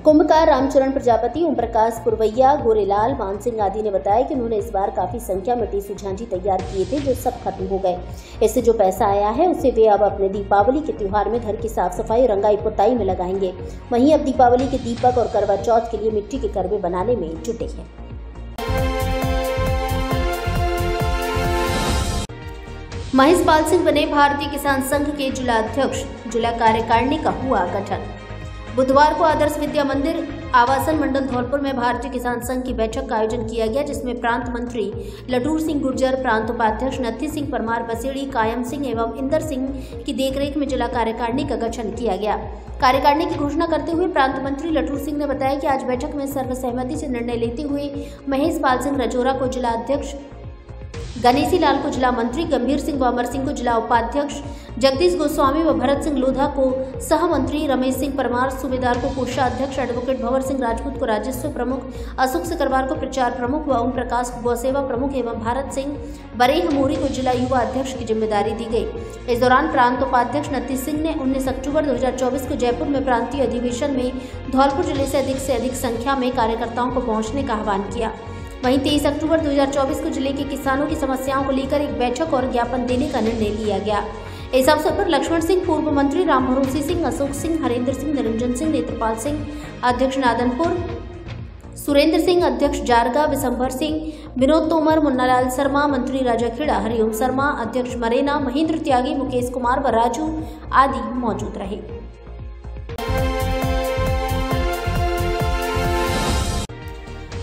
कुंभकार रामचरण प्रजापति, ओम प्रकाश पुरवैया, गोरेलाल, मान सिंह आदि ने बताया कि उन्होंने इस बार काफी संख्या में टेसू झांझी तैयार किए थे, जो सब खत्म हो गए। इससे जो पैसा आया है उसे वे अब अपने दीपावली के त्योहार में घर की साफ सफाई और रंगाई पुताई में लगाएंगे। वहीं अब दीपावली के दीपक और करवा चौथ के लिए मिट्टी के करवे बनाने में जुटे हैं। महेश पाल सिंह बने भारतीय किसान संघ के जिला अध्यक्ष। जिला कार्यकारिणी का हुआ गठन। बुधवार को आदर्श विद्या मंदिर आवासन मंडल धौलपुर में भारतीय किसान संघ की बैठक का आयोजन किया गया, जिसमें प्रांत मंत्री लटूर सिंह गुर्जर, प्रांत उपाध्यक्ष नत्थी सिंह परमार बसेड़ी, कायम सिंह एवं इंदर सिंह की देखरेख में जिला कार्यकारिणी का गठन किया गया। कार्यकारिणी की घोषणा करते हुए प्रांत मंत्री लटूर सिंह ने बताया कि आज बैठक में सर्वसहमति से निर्णय लेते हुए महेश पाल सिंह रजौरा को जिला अध्यक्ष, गणेशी लाल को जिला मंत्री, गंभीर सिंह व अमर सिंह को जिला उपाध्यक्ष, जगदीश गोस्वामी व भरत सिंह लोधा को सह मंत्री, रमेश सिंह परमार सूबेदार को कोषाध्यक्ष, एडवोकेट भंवर सिंह राजपूत को राजस्व प्रमुख, अशोक सिकरवार को प्रचार प्रमुख व ओम प्रकाश को गौसेवा प्रमुख एवं भारत सिंह बरेह मोरी को जिला युवा अध्यक्ष की जिम्मेदारी दी गई। इस दौरान प्रांत उपाध्यक्ष नत्थी सिंह ने 19 अक्टूबर 2024 को जयपुर में प्रांतीय अधिवेशन में धौलपुर जिले से अधिक संख्या में कार्यकर्ताओं को पहुंचने का आह्वान किया। वहीं 23 अक्टूबर 2024 को जिले के किसानों की समस्याओं को लेकर एक बैठक और ज्ञापन देने का निर्णय लिया गया। इस अवसर पर लक्ष्मण सिंह, पूर्व मंत्री राम भरोसी सिंह, अशोक सिंह, हरेंद्र सिंह, निरंजन सिंह, नेत्रपाल सिंह अध्यक्ष नादनपुर, सुरेंद्र सिंह अध्यक्ष जारगा, विशंभर सिंह, विनोद तोमर, मुन्नालाल शर्मा मंत्री राजा खेड़ा, हरिओम शर्मा अध्यक्ष मरेना, महेंद्र त्यागी, मुकेश कुमार व राजू आदि मौजूद रहे।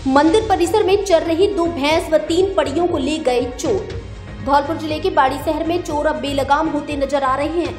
मंदिर परिसर में चर रही 2 भैंस व 3 पड़ियों को ले गए चोर। धौलपुर जिले के बाड़ी शहर में चोर अब बेलगाम होते नजर आ रहे हैं।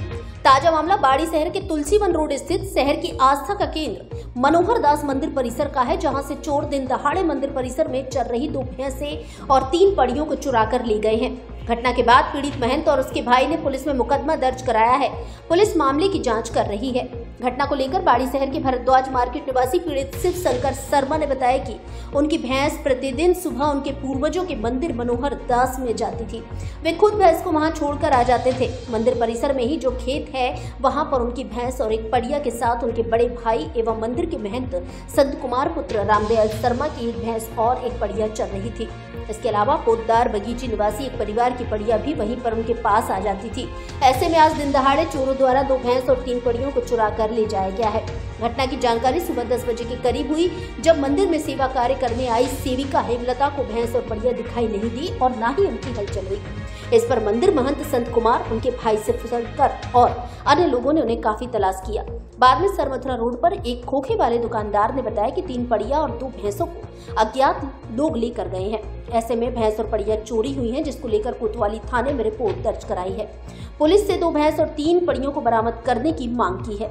ताजा मामला बाड़ी शहर के तुलसीवन रोड स्थित शहर की आस्था का केंद्र मनोहर दास मंदिर परिसर का है, जहां से चोर दिन दहाड़े मंदिर परिसर में चर रही 2 भैंसें और 3 पड़ियों को चुरा कर ले गए हैं। घटना के बाद पीड़ित महंत और उसके भाई ने पुलिस में मुकदमा दर्ज कराया है। पुलिस मामले की जांच कर रही है। घटना को लेकर बाड़ी शहर के भरद्वाज मार्केट निवासी पीड़ित शिव शंकर शर्मा ने बताया कि उनकी भैंस प्रतिदिन सुबह उनके पूर्वजों के मंदिर मनोहर दास में जाती थी। वे खुद भैंस को वहां छोड़कर आ जाते थे। मंदिर परिसर में ही जो खेत है वहां पर उनकी भैंस और एक पड़िया के साथ उनके बड़े भाई एवं मंदिर के महंत संत कुमार पुत्र रामदयाल शर्मा की एक भैंस और एक पड़िया चल रही थी। इसके अलावा पोतदार बगीची निवासी एक परिवार की पड़िया भी वहीं पर उनके पास आ जाती थी। ऐसे में आज दिन दहाड़े चोरों द्वारा 2 भैंस और 3 पड़ियों को चुरा कर ले जाया गया है। घटना की जानकारी सुबह 10 बजे के करीब हुई, जब मंदिर में सेवा कार्य करने आई सेविका हेमलता को भैंस और पड़िया दिखाई नहीं दी और न ही उनकी हलचल हुई। इस पर मंदिर महंत संत कुमार, उनके भाई शिव शंकर और अन्य लोगों ने उन्हें काफी तलाश किया। बाद में सरमथुरा रोड पर एक खोखे वाले दुकानदार ने बताया कि 3 पड़िया और 2 भैंसों को अज्ञात लोग लेकर गए हैं। ऐसे में भैंस और पड़िया चोरी हुई हैं, जिसको लेकर कोतवाली थाने में रिपोर्ट दर्ज कराई है। पुलिस से 2 भैंस और 3 पड़ियों को बरामद करने की मांग की है।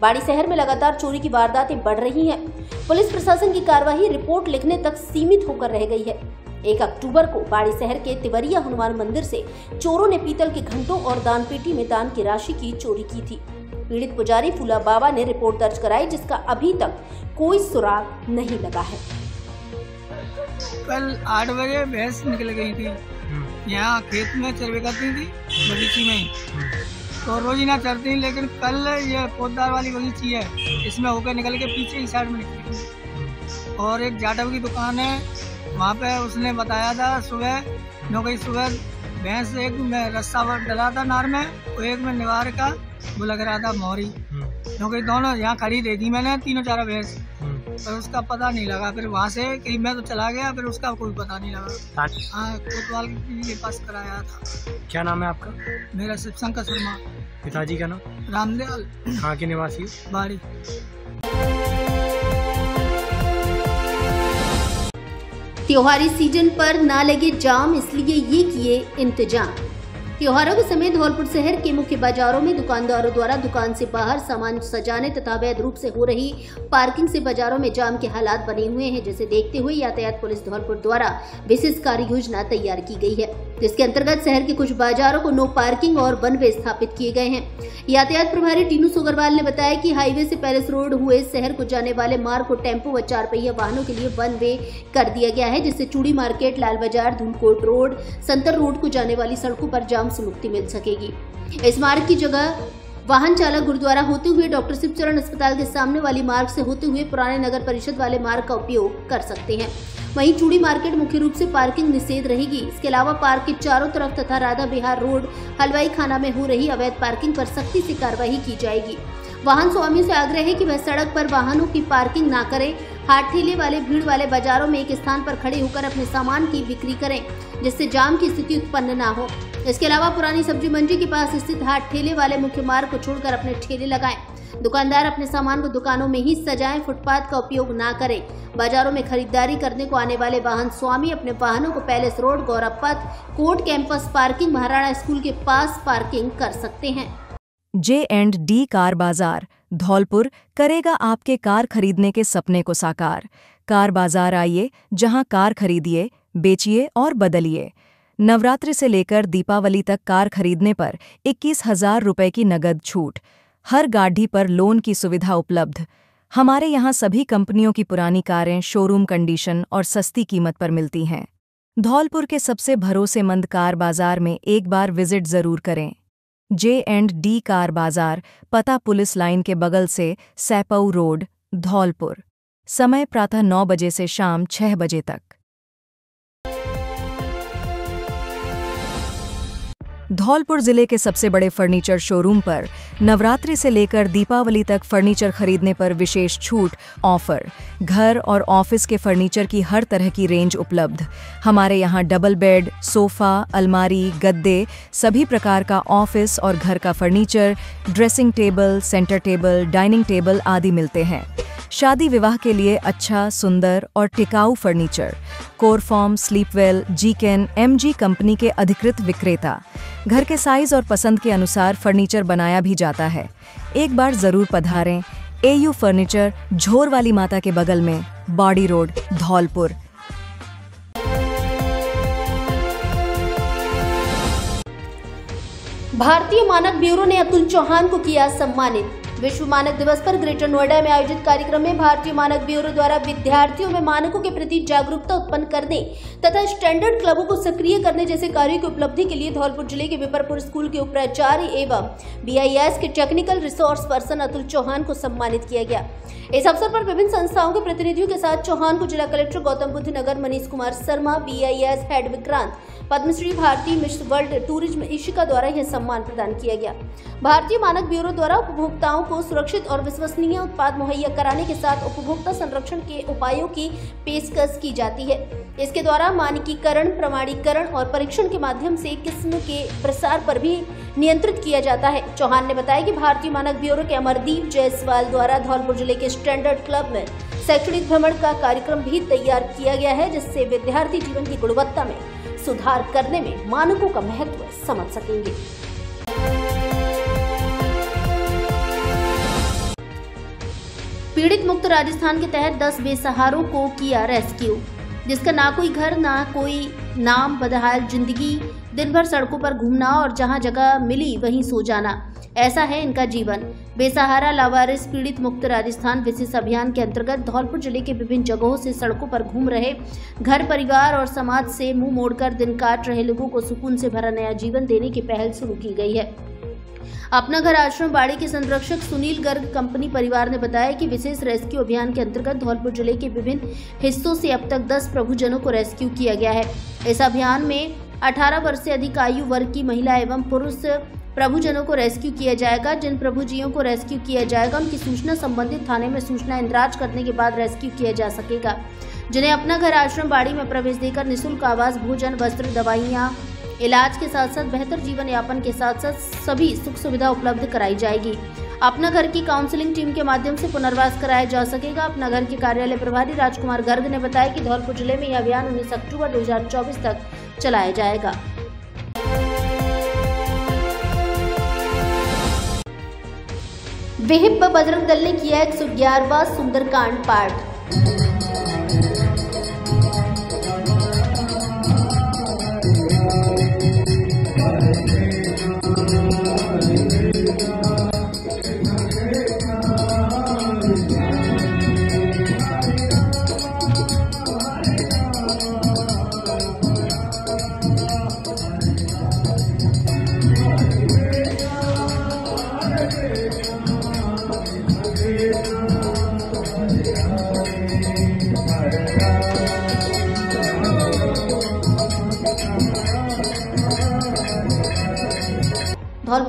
बाड़ी शहर में लगातार चोरी की वारदातें बढ़ रही हैं। पुलिस प्रशासन की कार्रवाई रिपोर्ट लिखने तक सीमित होकर रह गई है। 1 अक्टूबर को बाड़ी शहर के तिवरिया हनुमान मंदिर से चोरों ने पीतल के घंटों और दान पेटी में दान की राशि की चोरी की थी। पीड़ित पुजारी फूला बाबा ने रिपोर्ट दर्ज कराई, जिसका अभी तक कोई सुराग नहीं लगा है। कल 8 बजे भैंस निकल गई थी। यहाँ खेत में चरवे करती थी बगीची में ही, तो रोज ही ना चरती, लेकिन कल ये पोतदार वाली बगीची है, इसमें होकर निकल के पीछे की साइड में निकली। और एक जाटव की दुकान है, वहाँ पे उसने बताया था सुबह 9 बजे सुबह भैंस एक में रस्सा डला था नार में, तो एक में निवार का वो लग रहा था मोहरी, क्योंकि दोनों यहाँ खड़ी रही थी मैंने 3-4 भैंस, पर उसका पता नहीं लगा। फिर वहाँ से कहीं मैं तो चला गया, फिर उसका कोई पता नहीं लगा। हाँ, कोतवाल के पास कराया था। क्या नाम है आपका? मेरा शिव शंकर शर्मा। पिताजी का नाम? रामदयाल। कहाँ के निवासी? बाड़ी। त्योहारी सीजन पर ना लगे जाम, इसलिए ये किए इंतजाम। त्योहारों के समय धौलपुर शहर के मुख्य बाजारों में दुकानदारों द्वारा दुकान से बाहर सामान सजाने तथा अवैध रूप से हो रही पार्किंग से बाजारों में जाम के हालात बने हुए हैं, जिसे देखते हुए यातायात पुलिस धौलपुर द्वारा विशेष कार्य योजना तैयार की गई है, जिसके अंतर्गत शहर के कुछ बाजारों को नो पार्किंग और वन वे स्थापित किए गए हैं। यातायात प्रभारी टीनू सोगरवाल ने बताया कि हाईवे से पैलेस रोड हुए शहर को जाने वाले मार्ग को टेम्पो व 4 पहिया वाहनों के लिए वन वे कर दिया गया है, जिससे चूड़ी मार्केट, लाल बाजार, धूलकोट रोड, संतर रोड को जाने वाली सड़कों पर जाम से मुक्ति मिल सकेगी। इस मार्ग की जगह वाहन चालक गुरुद्वारा होते हुए डॉक्टर शिवचरण अस्पताल के सामने वाली मार्ग से होते हुए पुराने नगर परिषद वाले मार्ग का उपयोग कर सकते हैं। वहीं चूड़ी मार्केट मुख्य रूप से पार्किंग निषेध रहेगी। इसके अलावा पार्क के चारों तरफ तथा राधा बिहार रोड, हलवाई खाना में हो रही अवैध पार्किंग पर सख्ती से कार्रवाई की जाएगी। वाहन स्वामियों से आग्रह है कि वह सड़क पर वाहनों की पार्किंग ना करें। हाट ठेले वाले भीड़ वाले बाजारों में एक स्थान पर खड़े होकर अपने सामान की बिक्री करें, जिससे जाम की स्थिति उत्पन्न ना हो। इसके अलावा पुरानी सब्जी मंडी के पास स्थित हाट ठेले वाले मुख्य मार्ग को छोड़कर अपने ठेले लगाएं। दुकानदार अपने सामान को दुकानों में ही सजाएं, फुटपाथ का उपयोग ना करें। बाजारों में खरीदारी करने को आने वाले वाहन स्वामी अपने वाहनों को पैलेस रोड, गौरव पथ, court campus parking, Maharana school के पास पार्किंग कर सकते हैं। J&D कार बाजार धौलपुर करेगा आपके कार खरीदने के सपने को साकार। कार बाजार आइए, जहां कार खरीदिए, बेचिए और बदलिए। नवरात्रि से लेकर दीपावली तक कार खरीदने पर 21,000 रुपए की नगद छूट, हर गाड़ी पर लोन की सुविधा उपलब्ध। हमारे यहाँ सभी कंपनियों की पुरानी कारें शोरूम कंडीशन और सस्ती कीमत पर मिलती हैं। धौलपुर के सबसे भरोसेमंद कार बाजार में एक बार विजिट जरूर करें। J&D कार बाजार, पता पुलिस लाइन के बगल से सैपऊ रोड, धौलपुर। समय प्रातः 9 बजे से शाम 6 बजे तक। धौलपुर जिले के सबसे बड़े फर्नीचर शोरूम पर नवरात्रि से लेकर दीपावली तक फर्नीचर खरीदने पर विशेष छूट ऑफर। घर और ऑफिस के फर्नीचर की हर तरह की रेंज उपलब्ध। हमारे यहाँ डबल बेड, सोफा, अलमारी, गद्दे, सभी प्रकार का ऑफिस और घर का furniture, dressing table, centre table, dining table आदि मिलते हैं। शादी विवाह के लिए अच्छा, सुंदर और टिकाऊ फर्नीचर। कोरफॉर्म, स्लीपवेल, जीकेन, MG कंपनी के अधिकृत विक्रेता। घर के साइज और पसंद के अनुसार फर्नीचर बनाया भी जाता है। एक बार जरूर पधारें। AU फर्नीचर, झोर वाली माता के बगल में, बॉडी रोड, धौलपुर। भारतीय मानक ब्यूरो ने अतुल चौहान को किया सम्मानित। विश्व मानक दिवस पर ग्रेटर नोएडा में आयोजित कार्यक्रम में भारतीय मानक ब्यूरो द्वारा विद्यार्थियों में मानकों के प्रति जागरूकता उत्पन्न करने तथा स्टैंडर्ड क्लबों को सक्रिय करने जैसे कार्यों की उपलब्धि के लिए धौलपुर जिले के विपरपुर स्कूल के उपाचार्य एवं BIS के technical resource person Atul Chauhan को सम्मानित किया गया। इस अवसर पर विभिन्न संस्थाओं के प्रतिनिधियों के साथ चौहान को जिला कलेक्टर गौतम बुद्ध नगर मनीष कुमार शर्मा, BIS हेड विक्रांत, पद्मश्री भारती मिश्र वर्ल्ड टूरिज्म इशिका द्वारा यह सम्मान प्रदान किया गया। भारतीय मानक ब्यूरो द्वारा उपभोक्ताओं को सुरक्षित और विश्वसनीय उत्पाद मुहैया कराने के साथ उपभोक्ता संरक्षण के उपायों की पेशकश की जाती है। इसके द्वारा मानकीकरण, प्रमाणीकरण और परीक्षण के माध्यम से किस्म के प्रसार पर भी नियंत्रित किया जाता है। चौहान ने बताया कि भारतीय मानक ब्यूरो के अमरदीप जायसवाल द्वारा धौलपुर जिले के स्टैंडर्ड क्लब में शैक्षणिक भ्रमण का कार्यक्रम भी तैयार किया गया है, जिससे विद्यार्थी जीवन की गुणवत्ता में सुधार करने में मानकों का महत्व समझ सकेंगे। पीड़ित मुक्त राजस्थान के तहत 10 बेसहारों को किया रेस्क्यू, जिसका ना कोई घर, ना कोई नाम, बदहाल जिंदगी, दिन भर सड़कों पर घूमना और जहां जगह मिली वहीं सो जाना, ऐसा है इनका जीवन। बेसहारा लावारिस पीड़ित मुक्त राजस्थान विशेष अभियान के अंतर्गत धौलपुर जिले के विभिन्न जगहों से सड़कों पर घूम रहे, घर परिवार और समाज से मुंह मोड़कर दिन काट रहे लोगों को सुकून से भरा नया जीवन देने की पहल शुरू की गई है। अपना घर आश्रम बाड़ी के संरक्षक सुनील गर्ग कंपनी परिवार ने बताया कि विशेष रेस्क्यू अभियान के अंतर्गत धौलपुर जिले के विभिन्न हिस्सों से अब तक 10 प्रभुजनों को रेस्क्यू किया गया है। इस अभियान में 18 वर्ष से अधिक आयु वर्ग की महिला एवं पुरुष प्रभुजनों को रेस्क्यू किया जाएगा। जिन प्रभुजियों को रेस्क्यू किया जाएगा उनकी सूचना संबंधित थाने में सूचना इंदराज करने के बाद रेस्क्यू किया जा सकेगा, जिन्हें अपना घर आश्रम बाड़ी में प्रवेश देकर निःशुल्क आवास, भोजन, वस्त्र, दवाइयाँ, इलाज के साथ साथ बेहतर जीवन यापन के साथ साथ सभी सुख सुविधा उपलब्ध कराई जाएगी। अपना घर की काउंसलिंग टीम के माध्यम से पुनर्वास कराया जा सकेगा। अपना घर के कार्यालय प्रभारी राजकुमार गर्ग ने बताया कि धौलपुर जिले में यह अभियान 19 अक्टूबर 2024 तक चलाया जाएगा। विहिप बजरंग दल ने किया 111वां सुंदरकांड पाठ।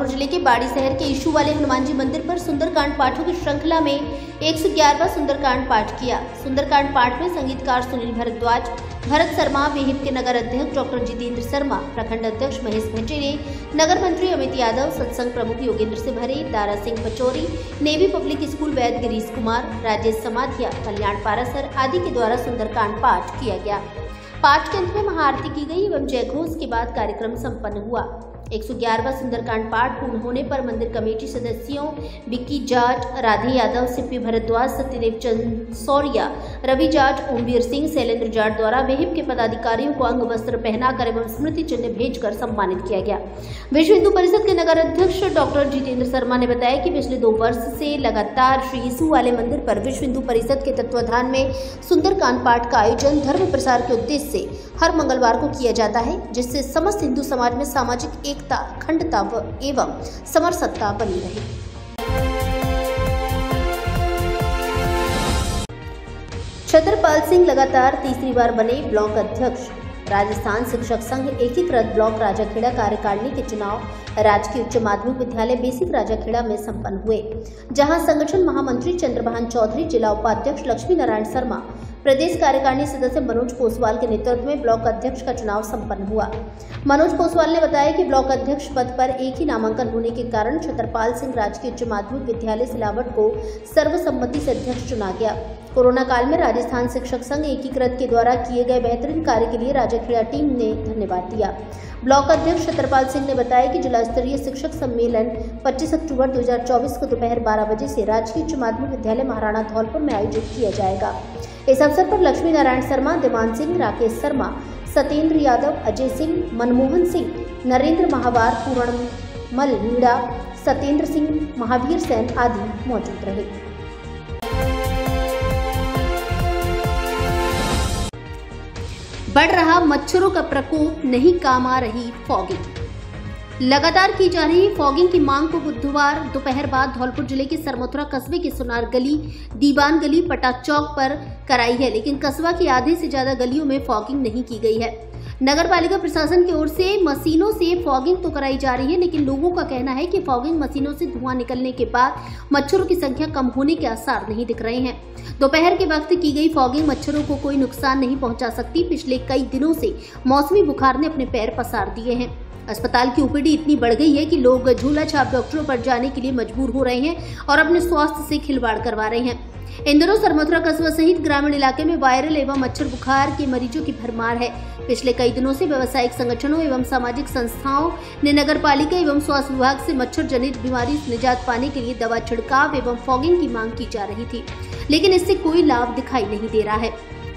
धौलपुर जिले के बाड़ी शहर के इशू वाले हनुमान जी मंदिर पर सुंदरकांड पाठों की श्रृंखला में 111वां सुंदरकांड पाठ किया। सुंदरकांड पाठ में संगीतकार सुनील भारद्वाज, भरत शर्मा, वेहिब के नगर अध्यक्ष डॉक्टर जितेंद्र शर्मा, प्रखंड अध्यक्ष महेश भट्टेरे, नगर मंत्री अमित यादव, सत्संग प्रमुख योगेंद्र से भरे, Dara Singh Pachauri, navy public school Vaid Girish Kumar, Rajesh Samadhiya, Kalyan Parashar आदि के द्वारा सुंदरकांड पाठ किया गया। पाठ के अंत में महाआरती की गई एवं जयघोष के बाद कार्यक्रम संपन्न हुआ। 111वां सुंदरकांड पाठ पूर्ण होने पर मंदिर कमेटी सदस्यों विक्की जाट, राधे यादव, सिप्पी भारद्वाज, सत्यदेव चंद सौरिया, रवि जाट, ओमवीर सिंह, शैलेंद्र जाट द्वारा वेहिब के पदाधिकारियों को अंग वस्त्र पहनाकर एवं स्मृति चिन्ह भेजकर सम्मानित किया गया। विश्व हिंदू परिषद के नगर अध्यक्ष डॉक्टर जितेंद्र शर्मा ने बताया कि पिछले 2 वर्ष से लगातार श्री यीशु वाले मंदिर पर विश्व हिंदू परिषद के तत्वाधान में सुंदरकांड पाठ का आयोजन धर्म प्रसार के उद्देश्य से हर मंगलवार को किया जाता है, जिससे समस्त हिंदू समाज में सामाजिक एकता, अखंडता एवं समरसता बनी रहे। छतरपाल सिंह लगातार तीसरी बार बने ब्लॉक अध्यक्ष। राजस्थान शिक्षक संघ एकीकृत ब्लॉक राजाखेड़ा कार्यकारिणी के चुनाव राजकीय उच्च माध्यमिक विद्यालय बेसिक राजाखेड़ा में संपन्न हुए, जहां संगठन महामंत्री चंद्रभान चौधरी, जिला उपाध्यक्ष लक्ष्मी नारायण शर्मा, प्रदेश कार्यकारिणी सदस्य मनोज पोसवाल के नेतृत्व में ब्लॉक अध्यक्ष का चुनाव संपन्न हुआ। मनोज पोसवाल ने बताया कि ब्लॉक अध्यक्ष पद पर एक ही नामांकन होने के कारण छतरपाल सिंह राजकीय उच्च माध्यमिक विद्यालय सिलावट को सर्वसम्मति से अध्यक्ष चुना गया। कोरोना काल में राजस्थान शिक्षक संघ एकीकृत के द्वारा किए गए बेहतरीन कार्य के लिए राजाखेड़ा टीम ने धन्यवाद दिया। ब्लॉक अध्यक्ष छतरपाल सिंह ने बताया कि जिला स्तरीय शिक्षक सम्मेलन 25 अक्टूबर 2024 को दोपहर 12 बजे से राजकीय उच्च माध्यमिक विद्यालय महाराणा धौलपुर में आयोजित किया जाएगा। इस अवसर पर लक्ष्मी नारायण शर्मा, दिमान सिंह, राकेश शर्मा, सत्येंद्र यादव, अजय सिंह, मनमोहन सिंह, नरेंद्र महावार, पूर्णमल मीणा, सत्येंद्र सिंह, महावीर सेन आदि मौजूद रहे। बढ़ रहा मच्छरों का प्रकोप, नहीं काम आ रही फॉगिंग। लगातार की जा रही फॉगिंग की मांग को बुधवार दोपहर बाद धौलपुर जिले के सरमथुरा कस्बे के सुनार गली, दीवान गली, पटा चौक पर कराई है, लेकिन कस्बा की आधे से ज्यादा गलियों में फॉगिंग नहीं की गई है। नगर पालिका प्रशासन की ओर से मशीनों से फॉगिंग तो कराई जा रही है, लेकिन लोगों का कहना है कि फॉगिंग मशीनों से धुआं निकलने के बाद मच्छरों की संख्या कम होने के आसार नहीं दिख रहे हैं। दोपहर के वक्त की गई फॉगिंग मच्छरों को कोई नुकसान नहीं पहुंचा सकती। पिछले कई दिनों से मौसमी बुखार ने अपने पैर पसार दिए हैं। अस्पताल की ओपीडी इतनी बढ़ गई है कि लोग झूला छाप डॉक्टरों पर जाने के लिए मजबूर हो रहे हैं और अपने स्वास्थ्य से खिलवाड़ करवा रहे हैं। इन दिनों सरमथुरा कस्बा सहित ग्रामीण इलाके में वायरल एवं मच्छर बुखार के मरीजों की भरमार है। पिछले कई दिनों से व्यावसायिक संगठनों एवं सामाजिक संस्थाओं ने नगर पालिका एवं स्वास्थ्य विभाग से मच्छर जनित बीमारी से निजात पाने के लिए दवा छिड़काव एवं फॉगिंग की मांग की जा रही थी, लेकिन इससे कोई लाभ दिखाई नहीं दे रहा है।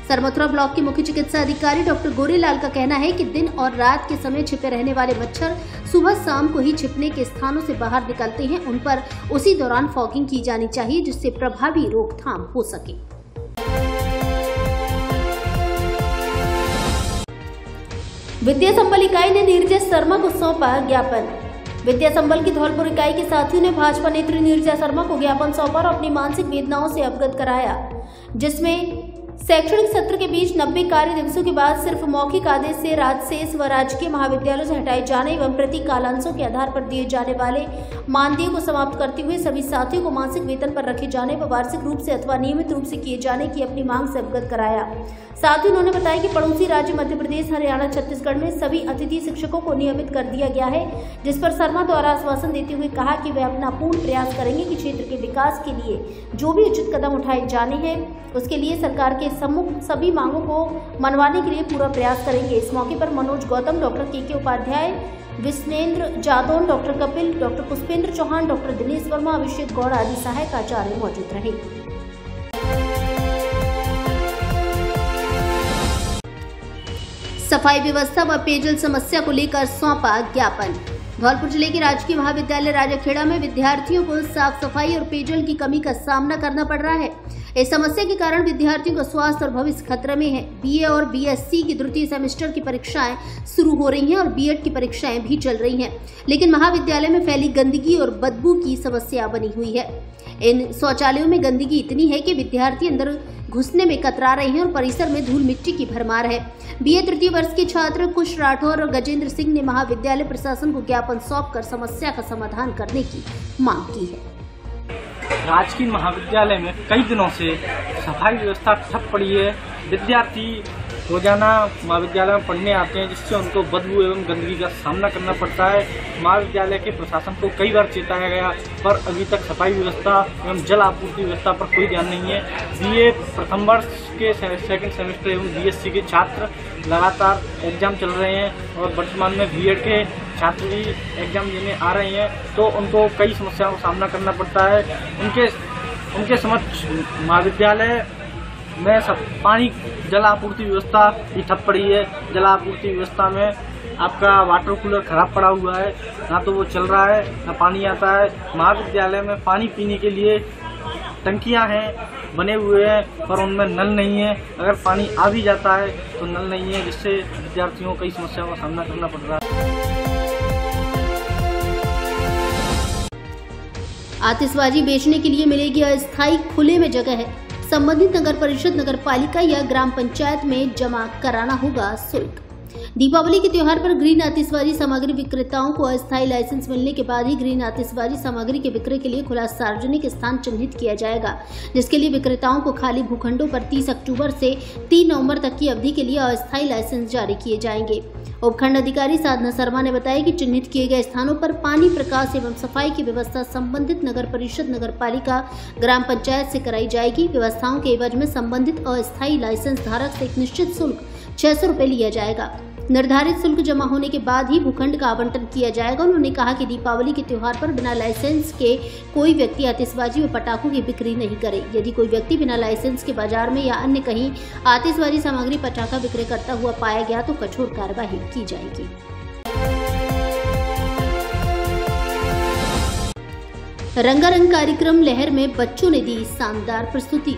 सरमथुरा ब्लॉक के मुख्य चिकित्सा अधिकारी डॉक्टर गोरेलाल का कहना है कि दिन और रात के समय छिपे रहने वाले मच्छर सुबह शाम को ही छिपने के स्थानों से बाहर निकलते हैं, उन पर उसी दौरान फॉगिंग की जानी चाहिए, जिससे प्रभावी रोकथाम हो सके। विद्या संबल इकाई ने नीरजा शर्मा को सौंपा ज्ञापन। विद्या संबल की धौलपुर इकाई के साथियों ने भाजपा नेत्री नीरजा शर्मा को ज्ञापन सौंपा और अपनी मानसिक वेदनाओं से अवगत कराया, जिसमें शैक्षणिक सत्र के बीच 90 कार्य दिवसों के बाद सिर्फ मौखिक आदेश से राजशेष व राजकीय महाविद्यालयों से हटाए जाने एवं प्रति कालांशों के आधार पर दिए जाने वाले मानदेय को समाप्त करते हुए सभी साथियों को मासिक वेतन पर रखे जाने व वार्षिक रूप से अथवा नियमित रूप से किए जाने की अपनी मांग से अवगत कराया। साथ ही उन्होंने बताया कि पड़ोसी राज्य मध्य प्रदेश, हरियाणा, छत्तीसगढ़ में सभी अतिथि शिक्षकों को नियमित कर दिया गया है, जिस पर शर्मा द्वारा आश्वासन देते हुए कहा कि वे अपना पूर्ण प्रयास करेंगे कि क्षेत्र के विकास के लिए जो भी उचित कदम उठाए जाने हैं उसके लिए सरकार के सम्मुख सभी मांगों को मनवाने के लिए पूरा प्रयास करेंगे। इस मौके पर Manoj Gautam, doctor K Upadhyay, Vishnendra Jadaun, doctor Kapil, doctor Pushpendra Chauhan, doctor Dinesh Verma, Abhishek Gaur आदि सहायक आचार्य मौजूद रहे। सफाई व्यवस्था व पेयजल समस्या को लेकर सौंपा ज्ञापन। धौलपुर जिले के राजकीय महाविद्यालय राजाखेड़ा में विद्यार्थियों को साफ सफाई और पेयजल की कमी का सामना करना पड़ रहा है। इस समस्या के कारण विद्यार्थियों का स्वास्थ्य और भविष्य खतरे में है। बीए और बीएससी की द्वितीय सेमेस्टर की परीक्षाएं शुरू हो रही हैं और बीएड की परीक्षाएं भी चल रही हैं, लेकिन महाविद्यालय में फैली गंदगी और बदबू की समस्या बनी हुई है। इन शौचालयों में गंदगी इतनी है कि विद्यार्थी अंदर घुसने में कतरा रहे हैं और परिसर में धूल मिट्टी की भरमार है। बीए तृतीय वर्ष के छात्र कुश राठौर और गजेंद्र सिंह ने महाविद्यालय प्रशासन को ज्ञापन सौंपकर समस्या का समाधान करने की मांग की है। राजकीय महाविद्यालय में कई दिनों से सफाई व्यवस्था ठप पड़ी है। विद्यार्थी रोजाना महाविद्यालय में पढ़ने आते हैं, जिससे उनको बदबू एवं गंदगी का सामना करना पड़ता है। महाविद्यालय के प्रशासन को कई बार चेताया गया, पर अभी तक सफाई व्यवस्था एवं जल आपूर्ति व्यवस्था पर कोई ध्यान नहीं है। बीए प्रथम वर्ष के सेकंड सेमेस्टर एवं बीएससी के छात्र लगातार एग्जाम चल रहे हैं और वर्तमान में बीएड के छात्र भी एग्जाम देने आ रहे हैं, तो उनको कई समस्याओं का सामना करना पड़ता है। उनके समक्ष महाविद्यालय में सब पानी जल आपूर्ति व्यवस्था भी ठप पड़ी है। जल आपूर्ति व्यवस्था में आपका वाटर कूलर खराब पड़ा हुआ है, ना तो वो चल रहा है ना पानी आता है। महाविद्यालय में पानी पीने के लिए टंकियां हैं, बने हुए हैं, पर उनमें नल नहीं है। अगर पानी आ भी जाता है तो नल नहीं है, जिससे विद्यार्थियों को कई समस्याओं का सामना करना पड़ रहा है। आतिशबाजी बेचने के लिए मिलेगी अस्थायी खुले में जगह है। संबंधित नगर परिषद, नगर पालिका या ग्राम पंचायत में जमा कराना होगा शुल्क। दीपावली के त्योहार पर ग्रीन आतिशबाजी सामग्री विक्रेताओं को अस्थायी लाइसेंस मिलने के बाद ही ग्रीन आतिशबाजी सामग्री के विक्रय के लिए खुला सार्वजनिक स्थान चिन्हित किया जाएगा, जिसके लिए विक्रेताओं को खाली भूखंडों पर 30 अक्टूबर से 3 नवंबर तक की अवधि के लिए अस्थायी लाइसेंस जारी किए जाएंगे। उपखंड अधिकारी साधना शर्मा ने बताया कि चिन्हित किए गए स्थानों पर पानी, प्रकाश एवं सफाई की व्यवस्था संबंधित नगर परिषद, नगर पालिका, ग्राम पंचायत से कराई जाएगी। व्यवस्थाओं के एवज में संबंधित अस्थायी लाइसेंस धारक से एक निश्चित शुल्क 600 रुपए लिया जाएगा। निर्धारित शुल्क जमा होने के बाद ही भूखंड का आवंटन किया जाएगा। उन्होंने कहा कि दीपावली के त्योहार पर बिना लाइसेंस के कोई व्यक्ति आतिशबाजी व पटाखों की बिक्री नहीं करे। यदि कोई व्यक्ति बिना लाइसेंस के बाजार में या अन्य कहीं आतिशबाजी सामग्री, पटाखा विक्रय करता हुआ पाया गया तो कठोर कार्रवाई की जाएगी। रंगारंग कार्यक्रम लहर में बच्चों ने दी शानदार प्रस्तुति।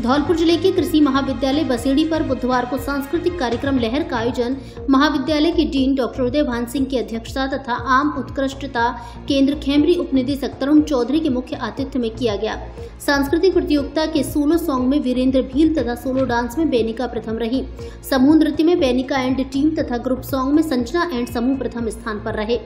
धौलपुर जिले के कृषि महाविद्यालय बसेड़ी पर बुधवार को सांस्कृतिक कार्यक्रम लहर का आयोजन महाविद्यालय के डीन डॉक्टर उदयभान सिंह की अध्यक्षता तथा आम उत्कृष्टता केंद्र खेमरी उपनिदेशक तरुण चौधरी के मुख्य आतिथ्य में किया गया। सांस्कृतिक प्रतियोगिता के सोलो सॉन्ग में वीरेंद्र भील तथा सोलो डांस में बेनिका प्रथम रही। समूह नृत्य में बेनिका एंड टीम तथा ग्रुप सॉन्ग में संजना एंड समूह प्रथम स्थान पर रहे।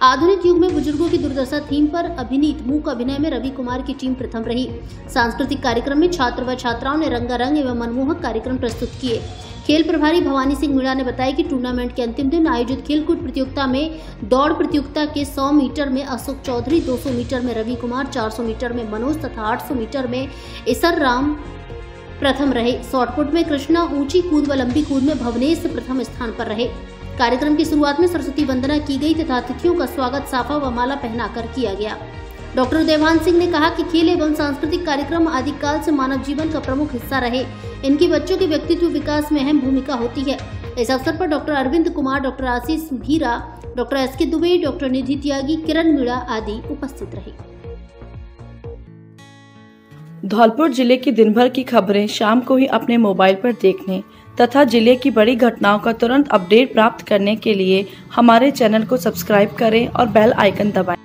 आधुनिक युग में बुजुर्गों की दुर्दशा थीम पर अभिनीत मूक अभिनय में रवि कुमार की टीम प्रथम रही। सांस्कृतिक कार्यक्रम में छात्र व छात्राओं ने रंगारंग एवं मनमोहक कार्यक्रम प्रस्तुत किए। खेल प्रभारी भवानी सिंह मीणा ने बताया कि टूर्नामेंट के अंतिम दिन आयोजित खेलकूद प्रतियोगिता में दौड़ प्रतियोगिता के 100 मीटर में अशोक चौधरी, 200 मीटर में रवि कुमार, 400 मीटर में मनोज तथा 800 मीटर में इसर राम प्रथम रहे। शॉटपुट में कृष्णा, ऊंची कूद व लंबी कूद में भवनेश प्रथम स्थान पर रहे। कार्यक्रम की शुरुआत में सरस्वती वंदना की गई तथा अतिथियों का स्वागत साफा व माला पहनाकर किया गया। डॉक्टर उदयभान सिंह ने कहा कि खेल एवं सांस्कृतिक कार्यक्रम आदिकाल से मानव जीवन का प्रमुख हिस्सा रहे। इनकी बच्चों के व्यक्तित्व विकास में अहम भूमिका होती है। इस अवसर पर डॉक्टर अरविंद कुमार, डॉक्टर आशीष भीरा, डॉक्टर एसके दुबे, डॉक्टर निधि त्यागी, किरण मीणा आदि उपस्थित रहे। धौलपुर जिले की दिन भर की खबरें शाम को ही अपने मोबाइल पर देखने तथा जिले की बड़ी घटनाओं का तुरंत अपडेट प्राप्त करने के लिए हमारे चैनल को सब्सक्राइब करें और बेल आइकन दबाएं।